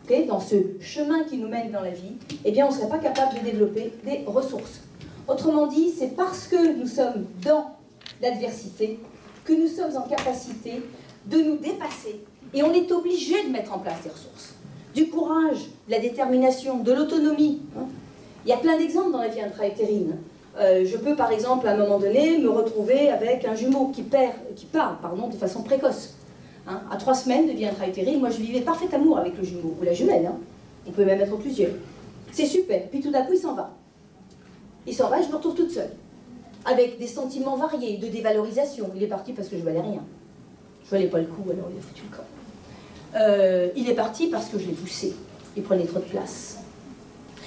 Speaker 1: okay, dans ce chemin qui nous mène dans la vie, eh bien, on ne serait pas capable de développer des ressources. Autrement dit, c'est parce que nous sommes dans l'adversité que nous sommes en capacité de nous dépasser. Et on est obligé de mettre en place des ressources. Du courage, de la détermination, de l'autonomie. Hein. Il y a plein d'exemples dans la vie intra-utérine. Je peux par exemple à un moment donné me retrouver avec un jumeau qui part de façon précoce. Hein. À 3 semaines de vie intra-utérine, moi je vivais parfait amour avec le jumeau ou la jumelle. Hein. On peut même être plusieurs. C'est super. Puis tout d'un coup il s'en va. Il s'en va et je me retrouve toute seule. Avec des sentiments variés, de dévalorisation. Il est parti parce que je valais rien. Je valais pas le coup, alors il a foutu le camp. Il est parti parce que je l'ai poussé. Il prenait trop de place.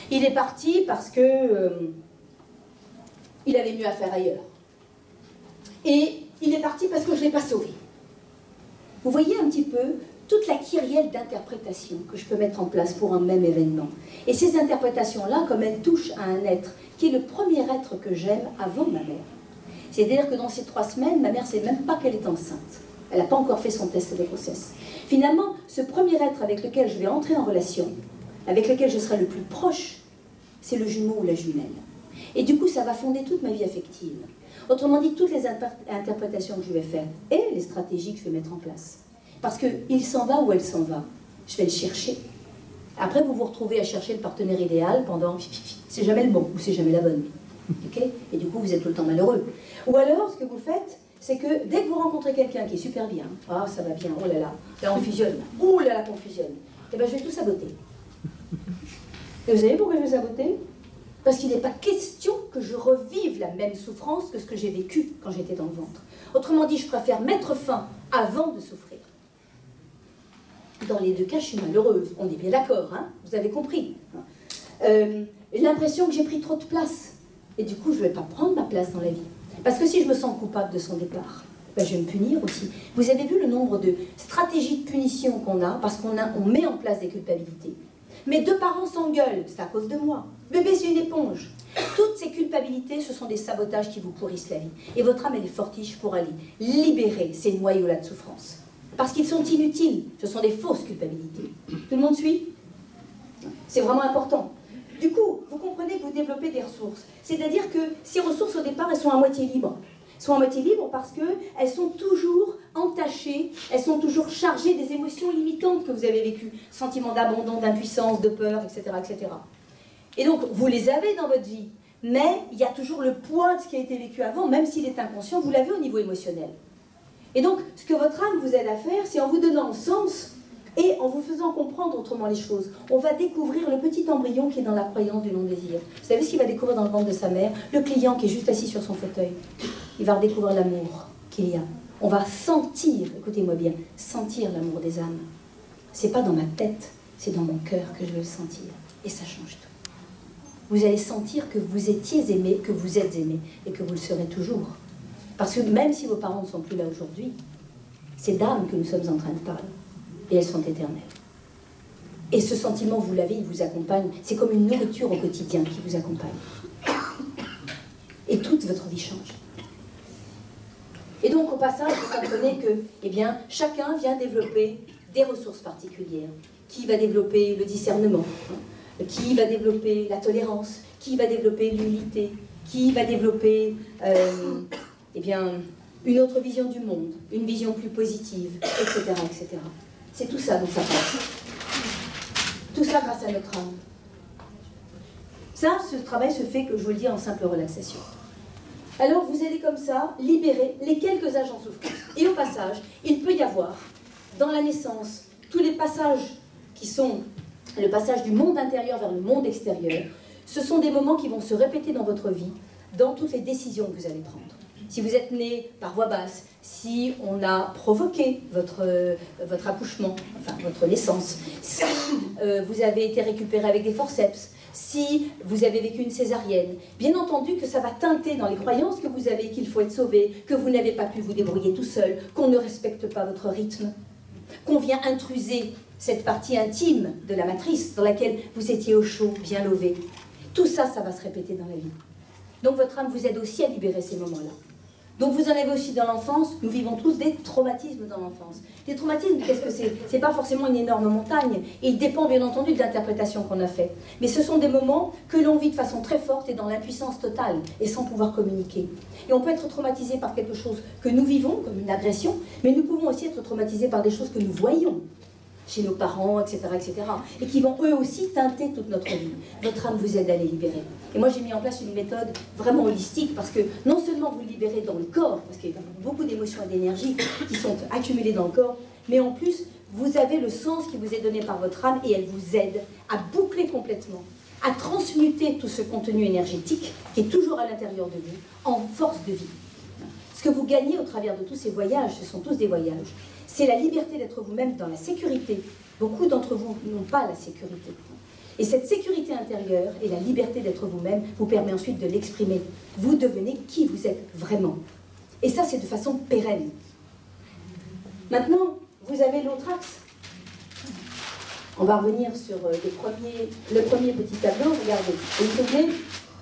Speaker 1: Il est parti parce que il avait mieux à faire ailleurs. Et il est parti parce que je ne l'ai pas sauvé. Vous voyez un petit peu toute la kyrielle d'interprétations que je peux mettre en place pour un même événement. Et ces interprétations-là, comme elles touchent à un être qui est le premier être que j'aime avant ma mère. C'est-à-dire que dans ces 3 semaines, ma mère ne sait même pas qu'elle est enceinte. Elle n'a pas encore fait son test de grossesse. Finalement, ce premier être avec lequel je vais entrer en relation, avec lequel je serai le plus proche, c'est le jumeau ou la jumelle. Et du coup, ça va fonder toute ma vie affective. Autrement dit, toutes les interprétations que je vais faire et les stratégies que je vais mettre en place. Parce qu'il s'en va ou elle s'en va, je vais le chercher. Après, vous vous retrouvez à chercher le partenaire idéal pendant... C'est jamais le bon ou c'est jamais la bonne. Okay? Et du coup, vous êtes tout le temps malheureux. Ou alors, ce que vous faites, c'est que dès que vous rencontrez quelqu'un qui est super bien, ah, ça va bien, oh là là, là on fusionne, oh là là qu'on fusionne, et bien je vais tout saboter. Et vous savez pourquoi je vais saboter? Parce qu'il n'est pas question que je revive la même souffrance que ce que j'ai vécu quand j'étais dans le ventre. Autrement dit, je préfère mettre fin avant de souffrir. dans les deux cas, je suis malheureuse. On est bien d'accord, hein, vous avez compris. L'impression que j'ai pris trop de place. Et du coup, je ne vais pas prendre ma place dans la vie. Parce que si je me sens coupable de son départ, ben, je vais me punir aussi. Vous avez vu le nombre de stratégies de punition qu'on a, parce qu'on met en place des culpabilités. Mes deux parents s'engueulent, c'est à cause de moi. Bébé, c'est une éponge. Toutes ces culpabilités, ce sont des sabotages qui vous pourrissent la vie. Et votre âme, elle est fortiche pour aller libérer ces noyaux-là de souffrance. Parce qu'ils sont inutiles. Ce sont des fausses culpabilités. Tout le monde suit? C'est vraiment important. Du coup, vous comprenez que vous développez des ressources. C'est-à-dire que ces ressources, au départ, elles sont à moitié libres. Elles sont à moitié libres parce qu'elles sont toujours entachées, elles sont toujours chargées des émotions limitantes que vous avez vécues. Sentiment d'abandon, d'impuissance, de peur, etc., etc. Et donc, vous les avez dans votre vie, mais il y a toujours le poids de ce qui a été vécu avant, même s'il est inconscient, vous l'avez au niveau émotionnel. Et donc, ce que votre âme vous aide à faire, c'est en vous donnant sens et en vous faisant comprendre autrement les choses. On va découvrir le petit embryon qui est dans la croyance du non-désir. Vous savez ce qu'il va découvrir dans le ventre de sa mère? Le client qui est juste assis sur son fauteuil. Il va redécouvrir l'amour qu'il y a. On va sentir, écoutez-moi bien, sentir l'amour des âmes. C'est pas dans ma tête, c'est dans mon cœur que je vais le sentir. Et ça change tout. Vous allez sentir que vous étiez aimé, que vous êtes aimé, et que vous le serez toujours. Parce que même si vos parents ne sont plus là aujourd'hui, c'est d'âmes que nous sommes en train de parler. Et elles sont éternelles. Et ce sentiment, vous l'avez, il vous accompagne. C'est comme une nourriture au quotidien qui vous accompagne. Et toute votre vie change. Et donc, au passage, vous comprenez que, eh bien, chacun vient développer des ressources particulières. Qui va développer le discernement, qui va développer la tolérance, qui va développer l'humilité, qui va développer, eh bien, une autre vision du monde, une vision plus positive, etc., etc. C'est tout ça dont ça passe. Tout ça grâce à notre âme. Ça, ce travail se fait, que je vous le dis, en simple relaxation. Alors, vous allez comme ça libérer les quelques âges en souffrance. Et au passage, il peut y avoir, dans la naissance, tous les passages qui sont le passage du monde intérieur vers le monde extérieur. Ce sont des moments qui vont se répéter dans votre vie, dans toutes les décisions que vous allez prendre. Si vous êtes né par voie basse, si on a provoqué votre accouchement, enfin votre naissance, si vous avez été récupéré avec des forceps, si vous avez vécu une césarienne, bien entendu que ça va teinter dans les croyances que vous avez, qu'il faut être sauvé, que vous n'avez pas pu vous débrouiller tout seul, qu'on ne respecte pas votre rythme, qu'on vient intruser cette partie intime de la matrice dans laquelle vous étiez au chaud, bien levé. Tout ça, ça va se répéter dans la vie. Donc votre âme vous aide aussi à libérer ces moments-là. Donc vous en avez aussi dans l'enfance. Nous vivons tous des traumatismes dans l'enfance. Les traumatismes, qu'est-ce que c'est? C'est pas forcément une énorme montagne. Et il dépend bien entendu de l'interprétation qu'on a faite. Mais ce sont des moments que l'on vit de façon très forte et dans l'impuissance totale et sans pouvoir communiquer. Et on peut être traumatisé par quelque chose que nous vivons, comme une agression, mais nous pouvons aussi être traumatisés par des choses que nous voyons chez nos parents, etc., etc., et qui vont eux aussi teinter toute notre vie. Votre âme vous aide à les libérer. Et moi, j'ai mis en place une méthode vraiment holistique, parce que non seulement vous libérez dans le corps, parce qu'il y a beaucoup d'émotions et d'énergie qui sont accumulées dans le corps, mais en plus, vous avez le sens qui vous est donné par votre âme, et elle vous aide à boucler complètement, à transmuter tout ce contenu énergétique qui est toujours à l'intérieur de vous, en force de vie. Ce que vous gagnez au travers de tous ces voyages, ce sont tous des voyages, c'est la liberté d'être vous-même dans la sécurité. Beaucoup d'entre vous n'ont pas la sécurité. Et cette sécurité intérieure et la liberté d'être vous-même vous permet ensuite de l'exprimer. Vous devenez qui vous êtes vraiment. Et ça, c'est de façon pérenne. Maintenant, vous avez l'autre axe. On va revenir sur le premier petit tableau. Regardez. Vous vous souvenez,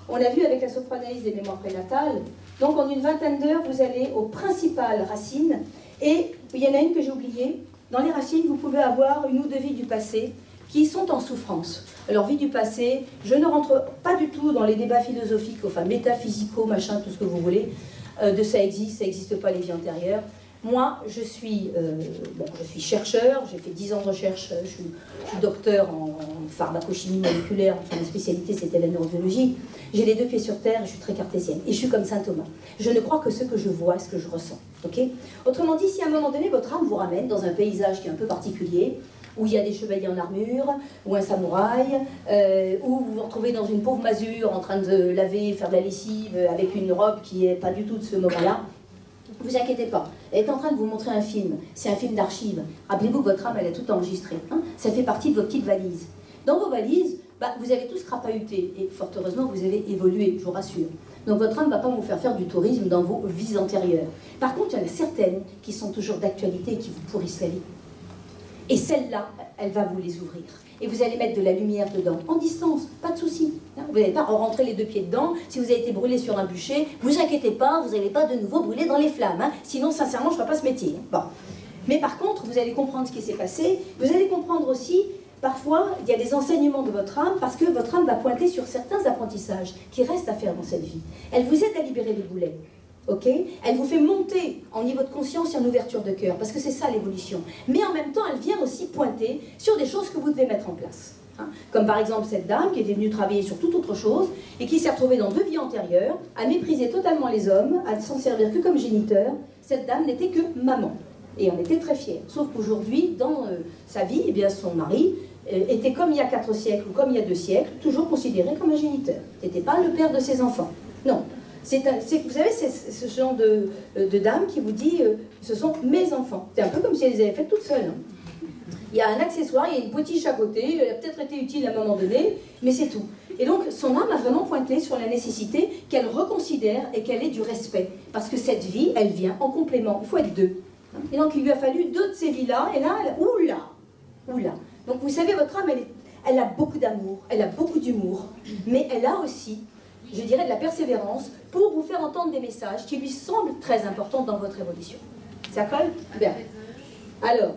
Speaker 1: on l'a vu avec la sophranalyse des mémoires prénatales. Donc, en une vingtaine d'heures, vous allez aux principales racines. Et il y en a une que j'ai oubliée. Dans les racines, vous pouvez avoir une ou deux vies du passé qui sont en souffrance. Alors, vie du passé, je ne rentre pas du tout dans les débats philosophiques, enfin métaphysicaux, machin, tout ce que vous voulez, de ça n'existe pas les vies antérieures. Moi, je suis chercheur, j'ai fait 10 ans de recherche, je suis docteur en pharmacochimie moléculaire, enfin ma spécialité c'était la neurobiologie. J'ai les deux pieds sur terre, je suis très cartésienne, et je suis comme saint Thomas. Je ne crois que ce que je vois, ce que je ressens. Okay. Autrement dit, si à un moment donné, votre âme vous ramène dans un paysage qui est un peu particulier, où il y a des chevaliers en armure, ou un samouraï, où vous vous retrouvez dans une pauvre masure en train de laver, faire de la lessive, avec une robe qui n'est pas du tout de ce moment-là, ne vous inquiétez pas. Elle est en train de vous montrer un film. C'est un film d'archives. Rappelez-vous que votre âme, elle a tout enregistré. Hein, ça fait partie de vos petites valises. Dans vos valises, vous avez tous crapahuté. Et fort heureusement, vous avez évolué, je vous rassure. Donc votre âme ne va pas vous faire du tourisme dans vos vies antérieures. Par contre, il y en a certaines qui sont toujours d'actualité et qui vous pourrissent la vie. Et celle-là, elle va vous les ouvrir. Et vous allez mettre de la lumière dedans, en distance, pas de souci. Vous n'allez pas rentrer les deux pieds dedans. Si vous avez été brûlé sur un bûcher, vous inquiétez pas, vous n'allez pas de nouveau brûler dans les flammes. Hein. Sinon, sincèrement, je ne ferai pas ce métier. Bon. Mais par contre, vous allez comprendre ce qui s'est passé. Vous allez comprendre aussi, parfois, il y a des enseignements de votre âme, parce que votre âme va pointer sur certains apprentissages qui restent à faire dans cette vie. Elle vous aide à libérer les boulets. Okay, elle vous fait monter en niveau de conscience et en ouverture de cœur, parce que c'est ça l'évolution. Mais en même temps, elle vient aussi pointer sur des choses que vous devez mettre en place. Hein. Comme par exemple cette dame qui était venue travailler sur toute autre chose et qui s'est retrouvée dans 2 vies antérieures, à mépriser totalement les hommes, à ne s'en servir que comme géniteur. Cette dame n'était que maman. Et on était très fiers. Sauf qu'aujourd'hui, dans sa vie, eh bien, son mari était comme il y a 4 siècles ou comme il y a 2 siècles, toujours considéré comme un géniteur. N'était pas le père de ses enfants. Non. Vous savez, c'est ce genre de dame qui vous dit ce sont mes enfants. C'est un peu comme si elle les avait faites toutes seules. Hein. Il y a un accessoire, il y a une potiche à côté, elle a peut-être été utile à un moment donné, mais c'est tout. Et donc, son âme a vraiment pointé sur la nécessité qu'elle reconsidère et qu'elle ait du respect. Parce que cette vie, elle vient en complément. Il faut être 2. Et donc, il lui a fallu 2 de ces vies-là, et là, oula. Donc, vous savez, votre âme, elle a beaucoup d'amour, elle a beaucoup d'humour, mais elle a aussi, je dirais, de la persévérance pour vous faire entendre des messages qui lui semblent très importants dans votre évolution. Ça colle ? Bien. Alors,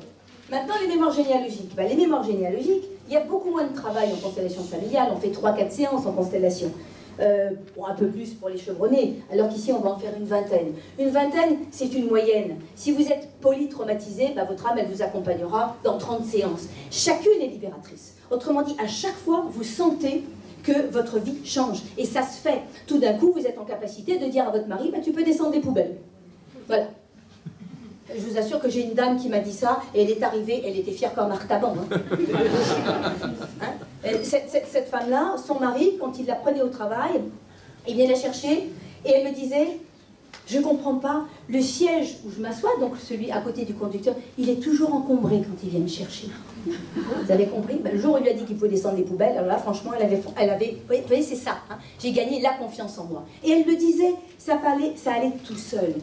Speaker 1: maintenant les mémoires généalogiques. Les mémoires généalogiques, il y a beaucoup moins de travail en constellation familiale. On fait 3-4 séances en constellation. Un peu plus pour les chevronnés, alors qu'ici on va en faire une vingtaine. Une vingtaine, c'est une moyenne. Si vous êtes polytraumatisé, votre âme, elle vous accompagnera dans 30 séances. Chacune est libératrice. Autrement dit, à chaque fois, vous sentez que votre vie change. Et ça se fait. Tout d'un coup, vous êtes en capacité de dire à votre mari, tu peux descendre des poubelles. Voilà. Je vous assure que j'ai une dame qui m'a dit ça, et elle est arrivée, elle était fière comme Artaban. Cette femme-là, son mari, quand il la prenait au travail, il venait la chercher, et elle me disait, je ne comprends pas, le siège où je m'assois, donc celui à côté du conducteur, il est toujours encombré quand il vient me chercher. Vous avez compris ? Le jour où il lui a dit qu'il pouvait descendre des poubelles, alors là, franchement, elle avait vous voyez, c'est ça, hein, j'ai gagné la confiance en moi. Et elle le disait, ça allait tout seul.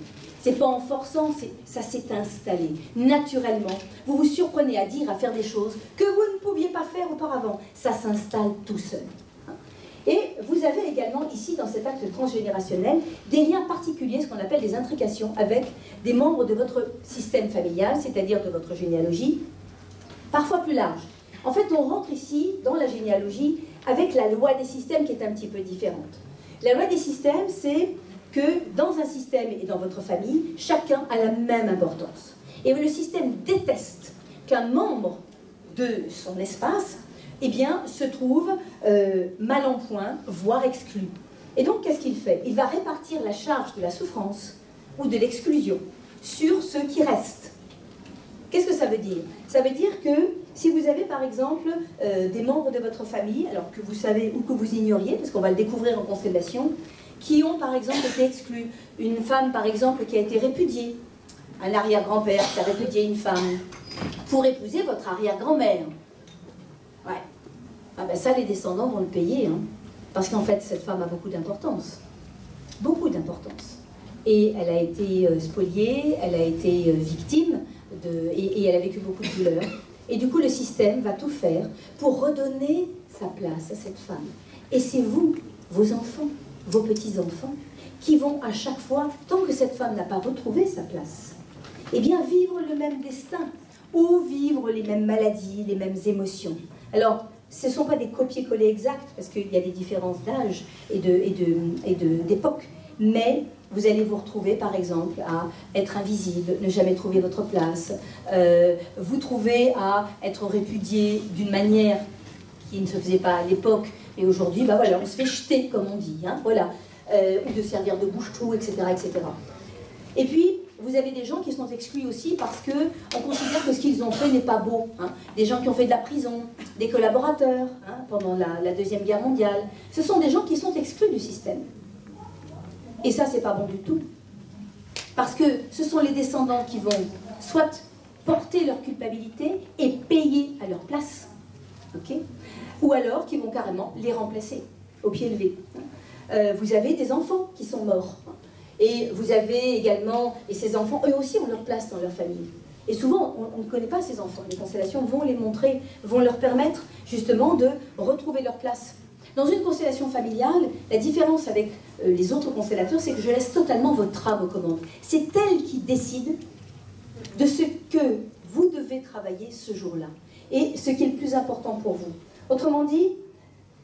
Speaker 1: C'est pas en forçant, ça s'est installé, naturellement. Vous vous surprenez à dire, à faire des choses que vous ne pouviez pas faire auparavant. Ça s'installe tout seul. Et vous avez également ici, dans cet acte transgénérationnel, des liens particuliers, ce qu'on appelle des intrications, avec des membres de votre système familial, c'est-à-dire de votre généalogie, parfois plus large. En fait, on rentre ici, dans la généalogie, avec la loi des systèmes qui est un petit peu différente. La loi des systèmes, c'est que dans un système et dans votre famille, chacun a la même importance. Et le système déteste qu'un membre de son espace se trouve mal en point, voire exclu. Et donc, qu'est-ce qu'il fait ? Il va répartir la charge de la souffrance ou de l'exclusion sur ceux qui restent. Qu'est-ce que ça veut dire ? Ça veut dire que si vous avez par exemple des membres de votre famille, alors que vous savez ou que vous ignoriez, parce qu'on va le découvrir en constellation, qui ont par exemple été exclus. Une femme par exemple qui a été répudiée, un arrière-grand-père qui a répudié une femme, pour épouser votre arrière-grand-mère. Ouais. Ça, les descendants vont le payer, hein, parce qu'en fait, cette femme a beaucoup d'importance. Beaucoup d'importance. Et elle a été spoliée, elle a été victime, et elle a vécu beaucoup de douleurs. Et du coup, le système va tout faire pour redonner sa place à cette femme. Et c'est vous, vos enfants, vos petits-enfants, qui vont à chaque fois, tant que cette femme n'a pas retrouvé sa place, vivre le même destin, ou vivre les mêmes maladies, les mêmes émotions. Alors, ce ne sont pas des copier-coller exacts, parce qu'il y a des différences d'âge et d'époque, mais vous allez vous retrouver, par exemple, à être invisible, ne jamais trouver votre place, vous trouver à être répudié d'une manière qui ne se faisait pas à l'époque, et aujourd'hui, on se fait jeter, comme on dit, hein, ou de servir de bouche-trou, etc., etc. Et puis, vous avez des gens qui sont exclus aussi parce qu'on considère que ce qu'ils ont fait n'est pas beau. Hein. Des gens qui ont fait de la prison, des collaborateurs, hein, pendant la Deuxième Guerre mondiale. Ce sont des gens qui sont exclus du système. Et ça, c'est pas bon du tout. Parce que ce sont les descendants qui vont soit porter leur culpabilité et payer à leur place, okay, ou alors qui vont carrément les remplacer au pied levé. Vous avez des enfants qui sont morts. Et vous avez également, et ces enfants, eux aussi ont leur place dans leur famille. Et souvent, on ne connaît pas ces enfants. Les constellations vont les montrer, vont leur permettre justement de retrouver leur place. Dans une constellation familiale, la différence avec les autres constellateurs, c'est que je laisse totalement votre âme aux commandes. C'est elle qui décide de ce que vous devez travailler ce jour-là et ce qui est le plus important pour vous. Autrement dit,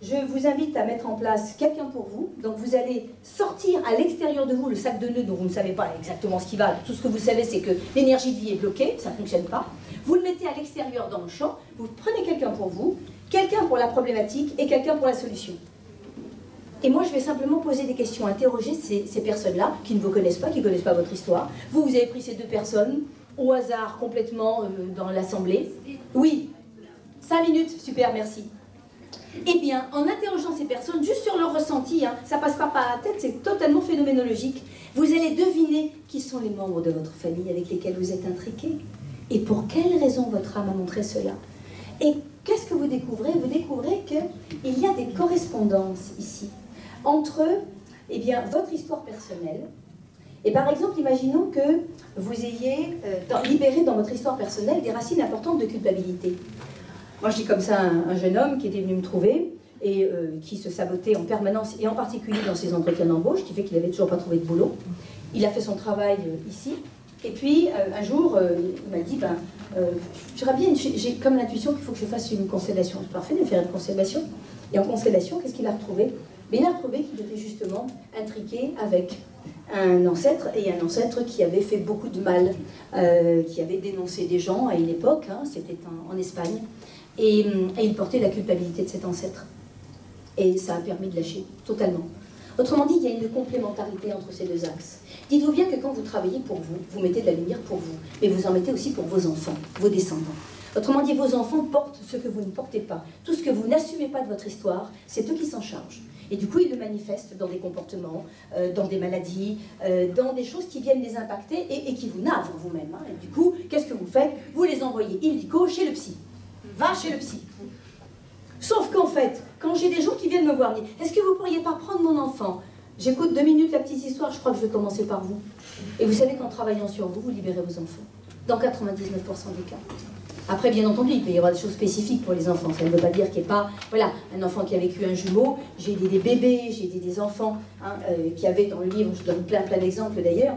Speaker 1: je vous invite à mettre en place quelqu'un pour vous. Donc vous allez sortir à l'extérieur de vous le sac de nœuds dont vous ne savez pas exactement ce qui va. Tout ce que vous savez, c'est que l'énergie de vie est bloquée, ça ne fonctionne pas. Vous le mettez à l'extérieur dans le champ, vous prenez quelqu'un pour vous, quelqu'un pour la problématique et quelqu'un pour la solution. Et moi, je vais simplement poser des questions, interroger ces personnes-là qui ne vous connaissent pas, qui ne connaissent pas votre histoire. Vous avez pris ces deux personnes au hasard complètement dans l'assemblée. Oui, 5 minutes, super, merci. Eh bien, en interrogeant ces personnes, juste sur leur ressenti, ça passe pas par la tête, c'est totalement phénoménologique, vous allez deviner qui sont les membres de votre famille avec lesquels vous êtes intriqués et pour quelle raison votre âme a montré cela. Et qu'est-ce que vous découvrez? Vous découvrez qu'il y a des correspondances ici entre votre histoire personnelle. Et par exemple, imaginons que vous ayez libéré dans votre histoire personnelle des racines importantes de culpabilité. Moi, je dis comme ça un jeune homme qui était venu me trouver et qui se sabotait en permanence, et en particulier dans ses entretiens d'embauche, qui fait qu'il n'avait toujours pas trouvé de boulot. Il a fait son travail ici, et puis un jour, il m'a dit, j'ai comme l'intuition qu'il faut que je fasse une constellation. C'est parfait de faire une constellation. Et en constellation, qu'est-ce qu'il a retrouvé? Mais il a retrouvé qu'il était justement intriqué avec un ancêtre, et un ancêtre qui avait fait beaucoup de mal, qui avait dénoncé des gens à une époque, c'était en Espagne. Et il portait la culpabilité de cet ancêtre. Et ça a permis de lâcher, totalement. Autrement dit, il y a une complémentarité entre ces deux axes. Dites-vous bien que quand vous travaillez pour vous, vous mettez de la lumière pour vous, mais vous en mettez aussi pour vos enfants, vos descendants. Autrement dit, vos enfants portent ce que vous ne portez pas. Tout ce que vous n'assumez pas de votre histoire, c'est eux qui s'en chargent. Et du coup, ils le manifestent dans des comportements, dans des maladies, dans des choses qui viennent les impacter et qui vous navrent vous-même. Et du coup, qu'est-ce que vous faites? Vous les envoyez illico chez le psy. Va chez le psy. Sauf qu'en fait, quand j'ai des gens qui viennent me voir, disent, est-ce que vous ne pourriez pas prendre mon enfant? J'écoute 2 minutes la petite histoire, je crois que je vais commencer par vous. Et vous savez qu'en travaillant sur vous, vous libérez vos enfants. Dans 99% des cas. Après, bien entendu, il peut y avoir des choses spécifiques pour les enfants. Ça ne veut pas dire qu'il n'y ait pas... Voilà, un enfant qui a vécu un jumeau, j'ai aidé des bébés, j'ai aidé des enfants qui avaient dans le livre, je donne plein d'exemples d'ailleurs,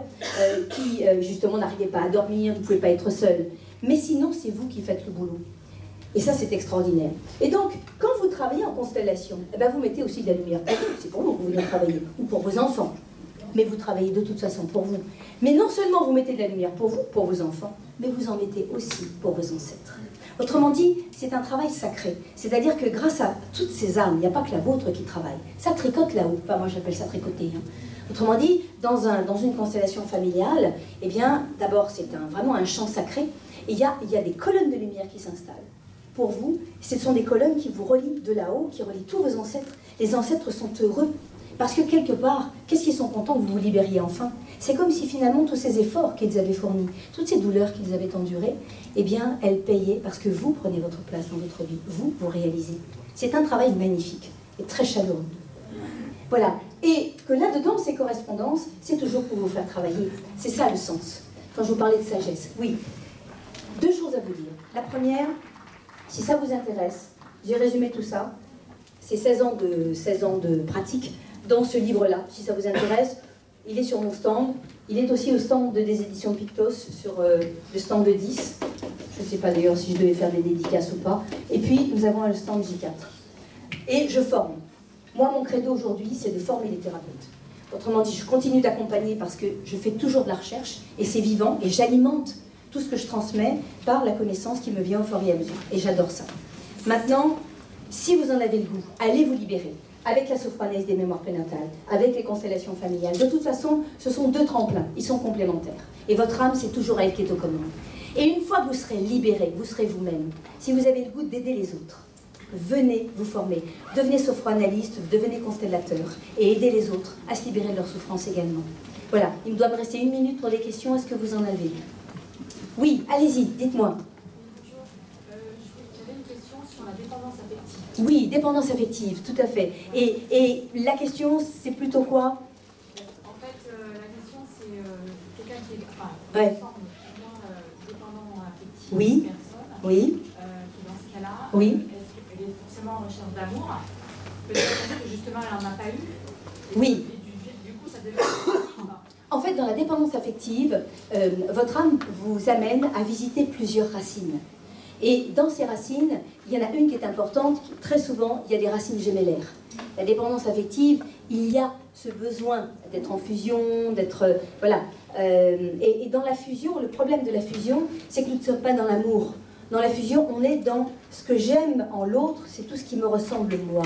Speaker 1: qui justement n'arrivaient pas à dormir, ne pouvaient pas être seuls. Mais sinon, c'est vous qui faites le boulot. Et ça, c'est extraordinaire. Et donc, quand vous travaillez en constellation, vous mettez aussi de la lumière. C'est pour vous que vous venez travailler, ou pour vos enfants. Mais vous travaillez de toute façon pour vous. Mais non seulement vous mettez de la lumière pour vous, pour vos enfants, mais vous en mettez aussi pour vos ancêtres. Autrement dit, c'est un travail sacré. C'est-à-dire que grâce à toutes ces âmes, il n'y a pas que la vôtre qui travaille. Ça tricote là-haut. Enfin, moi, j'appelle ça tricoter. Autrement dit, dans une constellation familiale, d'abord, c'est vraiment un champ sacré. Et il y a des colonnes de lumière qui s'installent. Pour vous, ce sont des colonnes qui vous relient de là-haut, qui relient tous vos ancêtres. Les ancêtres sont heureux, parce que quelque part, qu'est-ce qu'ils sont contents que vous vous libériez enfin? C'est comme si finalement tous ces efforts qu'ils avaient fournis, toutes ces douleurs qu'ils avaient endurées, elles payaient parce que vous prenez votre place dans votre vie, vous réalisez. C'est un travail magnifique et très chaleureux. Voilà. Et que là-dedans, ces correspondances, c'est toujours pour vous faire travailler. C'est ça le sens. Quand je vous parlais de sagesse, oui. 2 choses à vous dire. La première, si ça vous intéresse, j'ai résumé tout ça. C'est 16 ans de pratique dans ce livre-là. Si ça vous intéresse, il est sur mon stand. Il est aussi au stand des éditions Pictos, sur le stand de 10. Je ne sais pas d'ailleurs si je devais faire des dédicaces ou pas. Et puis, nous avons le stand J4. Et je forme. Moi, mon credo aujourd'hui, c'est de former les thérapeutes. Autrement dit, je continue d'accompagner parce que je fais toujours de la recherche, et c'est vivant, et j'alimente tout ce que je transmets par la connaissance qui me vient au fur et à mesure. Et j'adore ça. Maintenant, si vous en avez le goût, allez vous libérer. Avec la sophranaise des mémoires prénatales, avec les constellations familiales. De toute façon, ce sont 2 tremplins, ils sont complémentaires. Et votre âme, c'est toujours elle qui est aux commandes. Et une fois que vous serez libéré, vous serez vous-même. Si vous avez le goût d'aider les autres, venez vous former. Devenez sophranalyste, devenez constellateur. Et aidez les autres à se libérer de leur souffrance également. Voilà, il me doit me rester 1 minute pour des questions. Est-ce que vous en avez? Oui, allez-y, dites-moi.
Speaker 3: J'avais une question sur la dépendance affective.
Speaker 1: Oui, dépendance affective, tout à fait. Et la question, c'est plutôt quoi?
Speaker 3: En fait, la question, c'est quelqu'un qui est
Speaker 1: ouais.
Speaker 3: dépendant affectif,
Speaker 1: oui.
Speaker 3: personne,
Speaker 1: oui.
Speaker 3: Qui dans ce cas-là,
Speaker 1: oui.
Speaker 3: Est-ce qu'elle est forcément en recherche d'amour? Peut-être parce que justement, elle n'en a pas eu.
Speaker 1: Oui.
Speaker 3: Du coup, ça devient...
Speaker 1: En fait, dans la dépendance affective, votre âme vous amène à visiter plusieurs racines. Et dans ces racines, il y en a une qui est importante. Très souvent, il y a des racines gémellaires. La dépendance affective, il y a ce besoin d'être en fusion, d'être... voilà. Et dans la fusion, le problème de la fusion, c'est que nous ne sommes pas dans l'amour. Dans la fusion, on est dans ce que j'aime en l'autre, c'est tout ce qui me ressemble moi.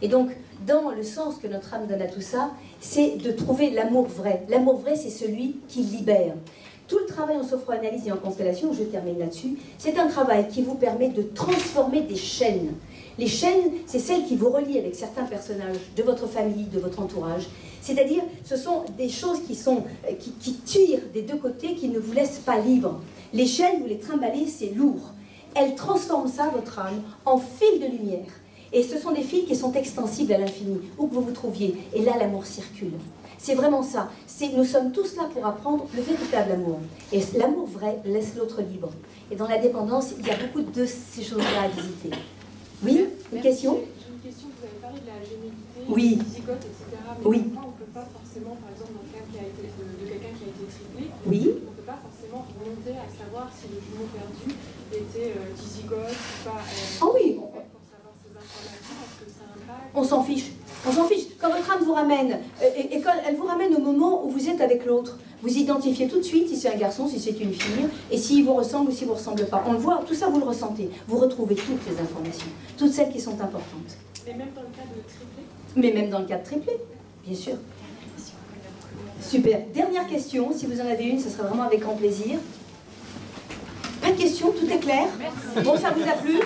Speaker 1: Et donc, dans le sens que notre âme donne à tout ça, c'est de trouver l'amour vrai. L'amour vrai, c'est celui qui libère. Tout le travail en sophroanalyse et en constellation, je termine là-dessus, c'est un travail qui vous permet de transformer des chaînes. Les chaînes, c'est celles qui vous relient avec certains personnages de votre famille, de votre entourage. C'est-à-dire, ce sont des choses qui tirent des deux côtés, qui ne vous laissent pas libre. Les chaînes, vous les trimballez, c'est lourd. Elles transforment ça, votre âme, en fil de lumière. Et ce sont des fils qui sont extensibles à l'infini, où que vous vous trouviez. Et là, l'amour circule. C'est vraiment ça. Nous sommes tous là pour apprendre le véritable amour. Et l'amour vrai laisse l'autre libre. Et dans la dépendance, il y a beaucoup de ces choses-là à visiter. Oui, une question?
Speaker 3: J'ai une question. Vous avez parlé de la gémellité,
Speaker 1: oui.
Speaker 3: des zygotes, etc. Mais
Speaker 1: oui.
Speaker 3: parfois, on ne peut pas forcément, par exemple, dans le cas de quelqu'un qui a été triplé,
Speaker 1: oui.
Speaker 3: on ne peut pas forcément remonter à savoir si le jumeau perdu était dizygote ou pas.
Speaker 1: Ah oui. On s'en fiche. On s'en fiche. Quand votre âme vous ramène, et quand elle vous ramène au moment où vous êtes avec l'autre, vous identifiez tout de suite si c'est un garçon, si c'est une fille, et s'il vous ressemble ou s'il ne vous ressemble pas. On le voit, tout ça vous le ressentez. Vous retrouvez toutes les informations, toutes celles qui sont importantes.
Speaker 3: Mais même dans le cas de triplé?
Speaker 1: Mais même dans le cas de triplé, bien sûr. Super. Dernière question, si vous en avez une, ce sera vraiment avec grand plaisir. Pas de questions, tout est clair? Bon, ça vous a plu?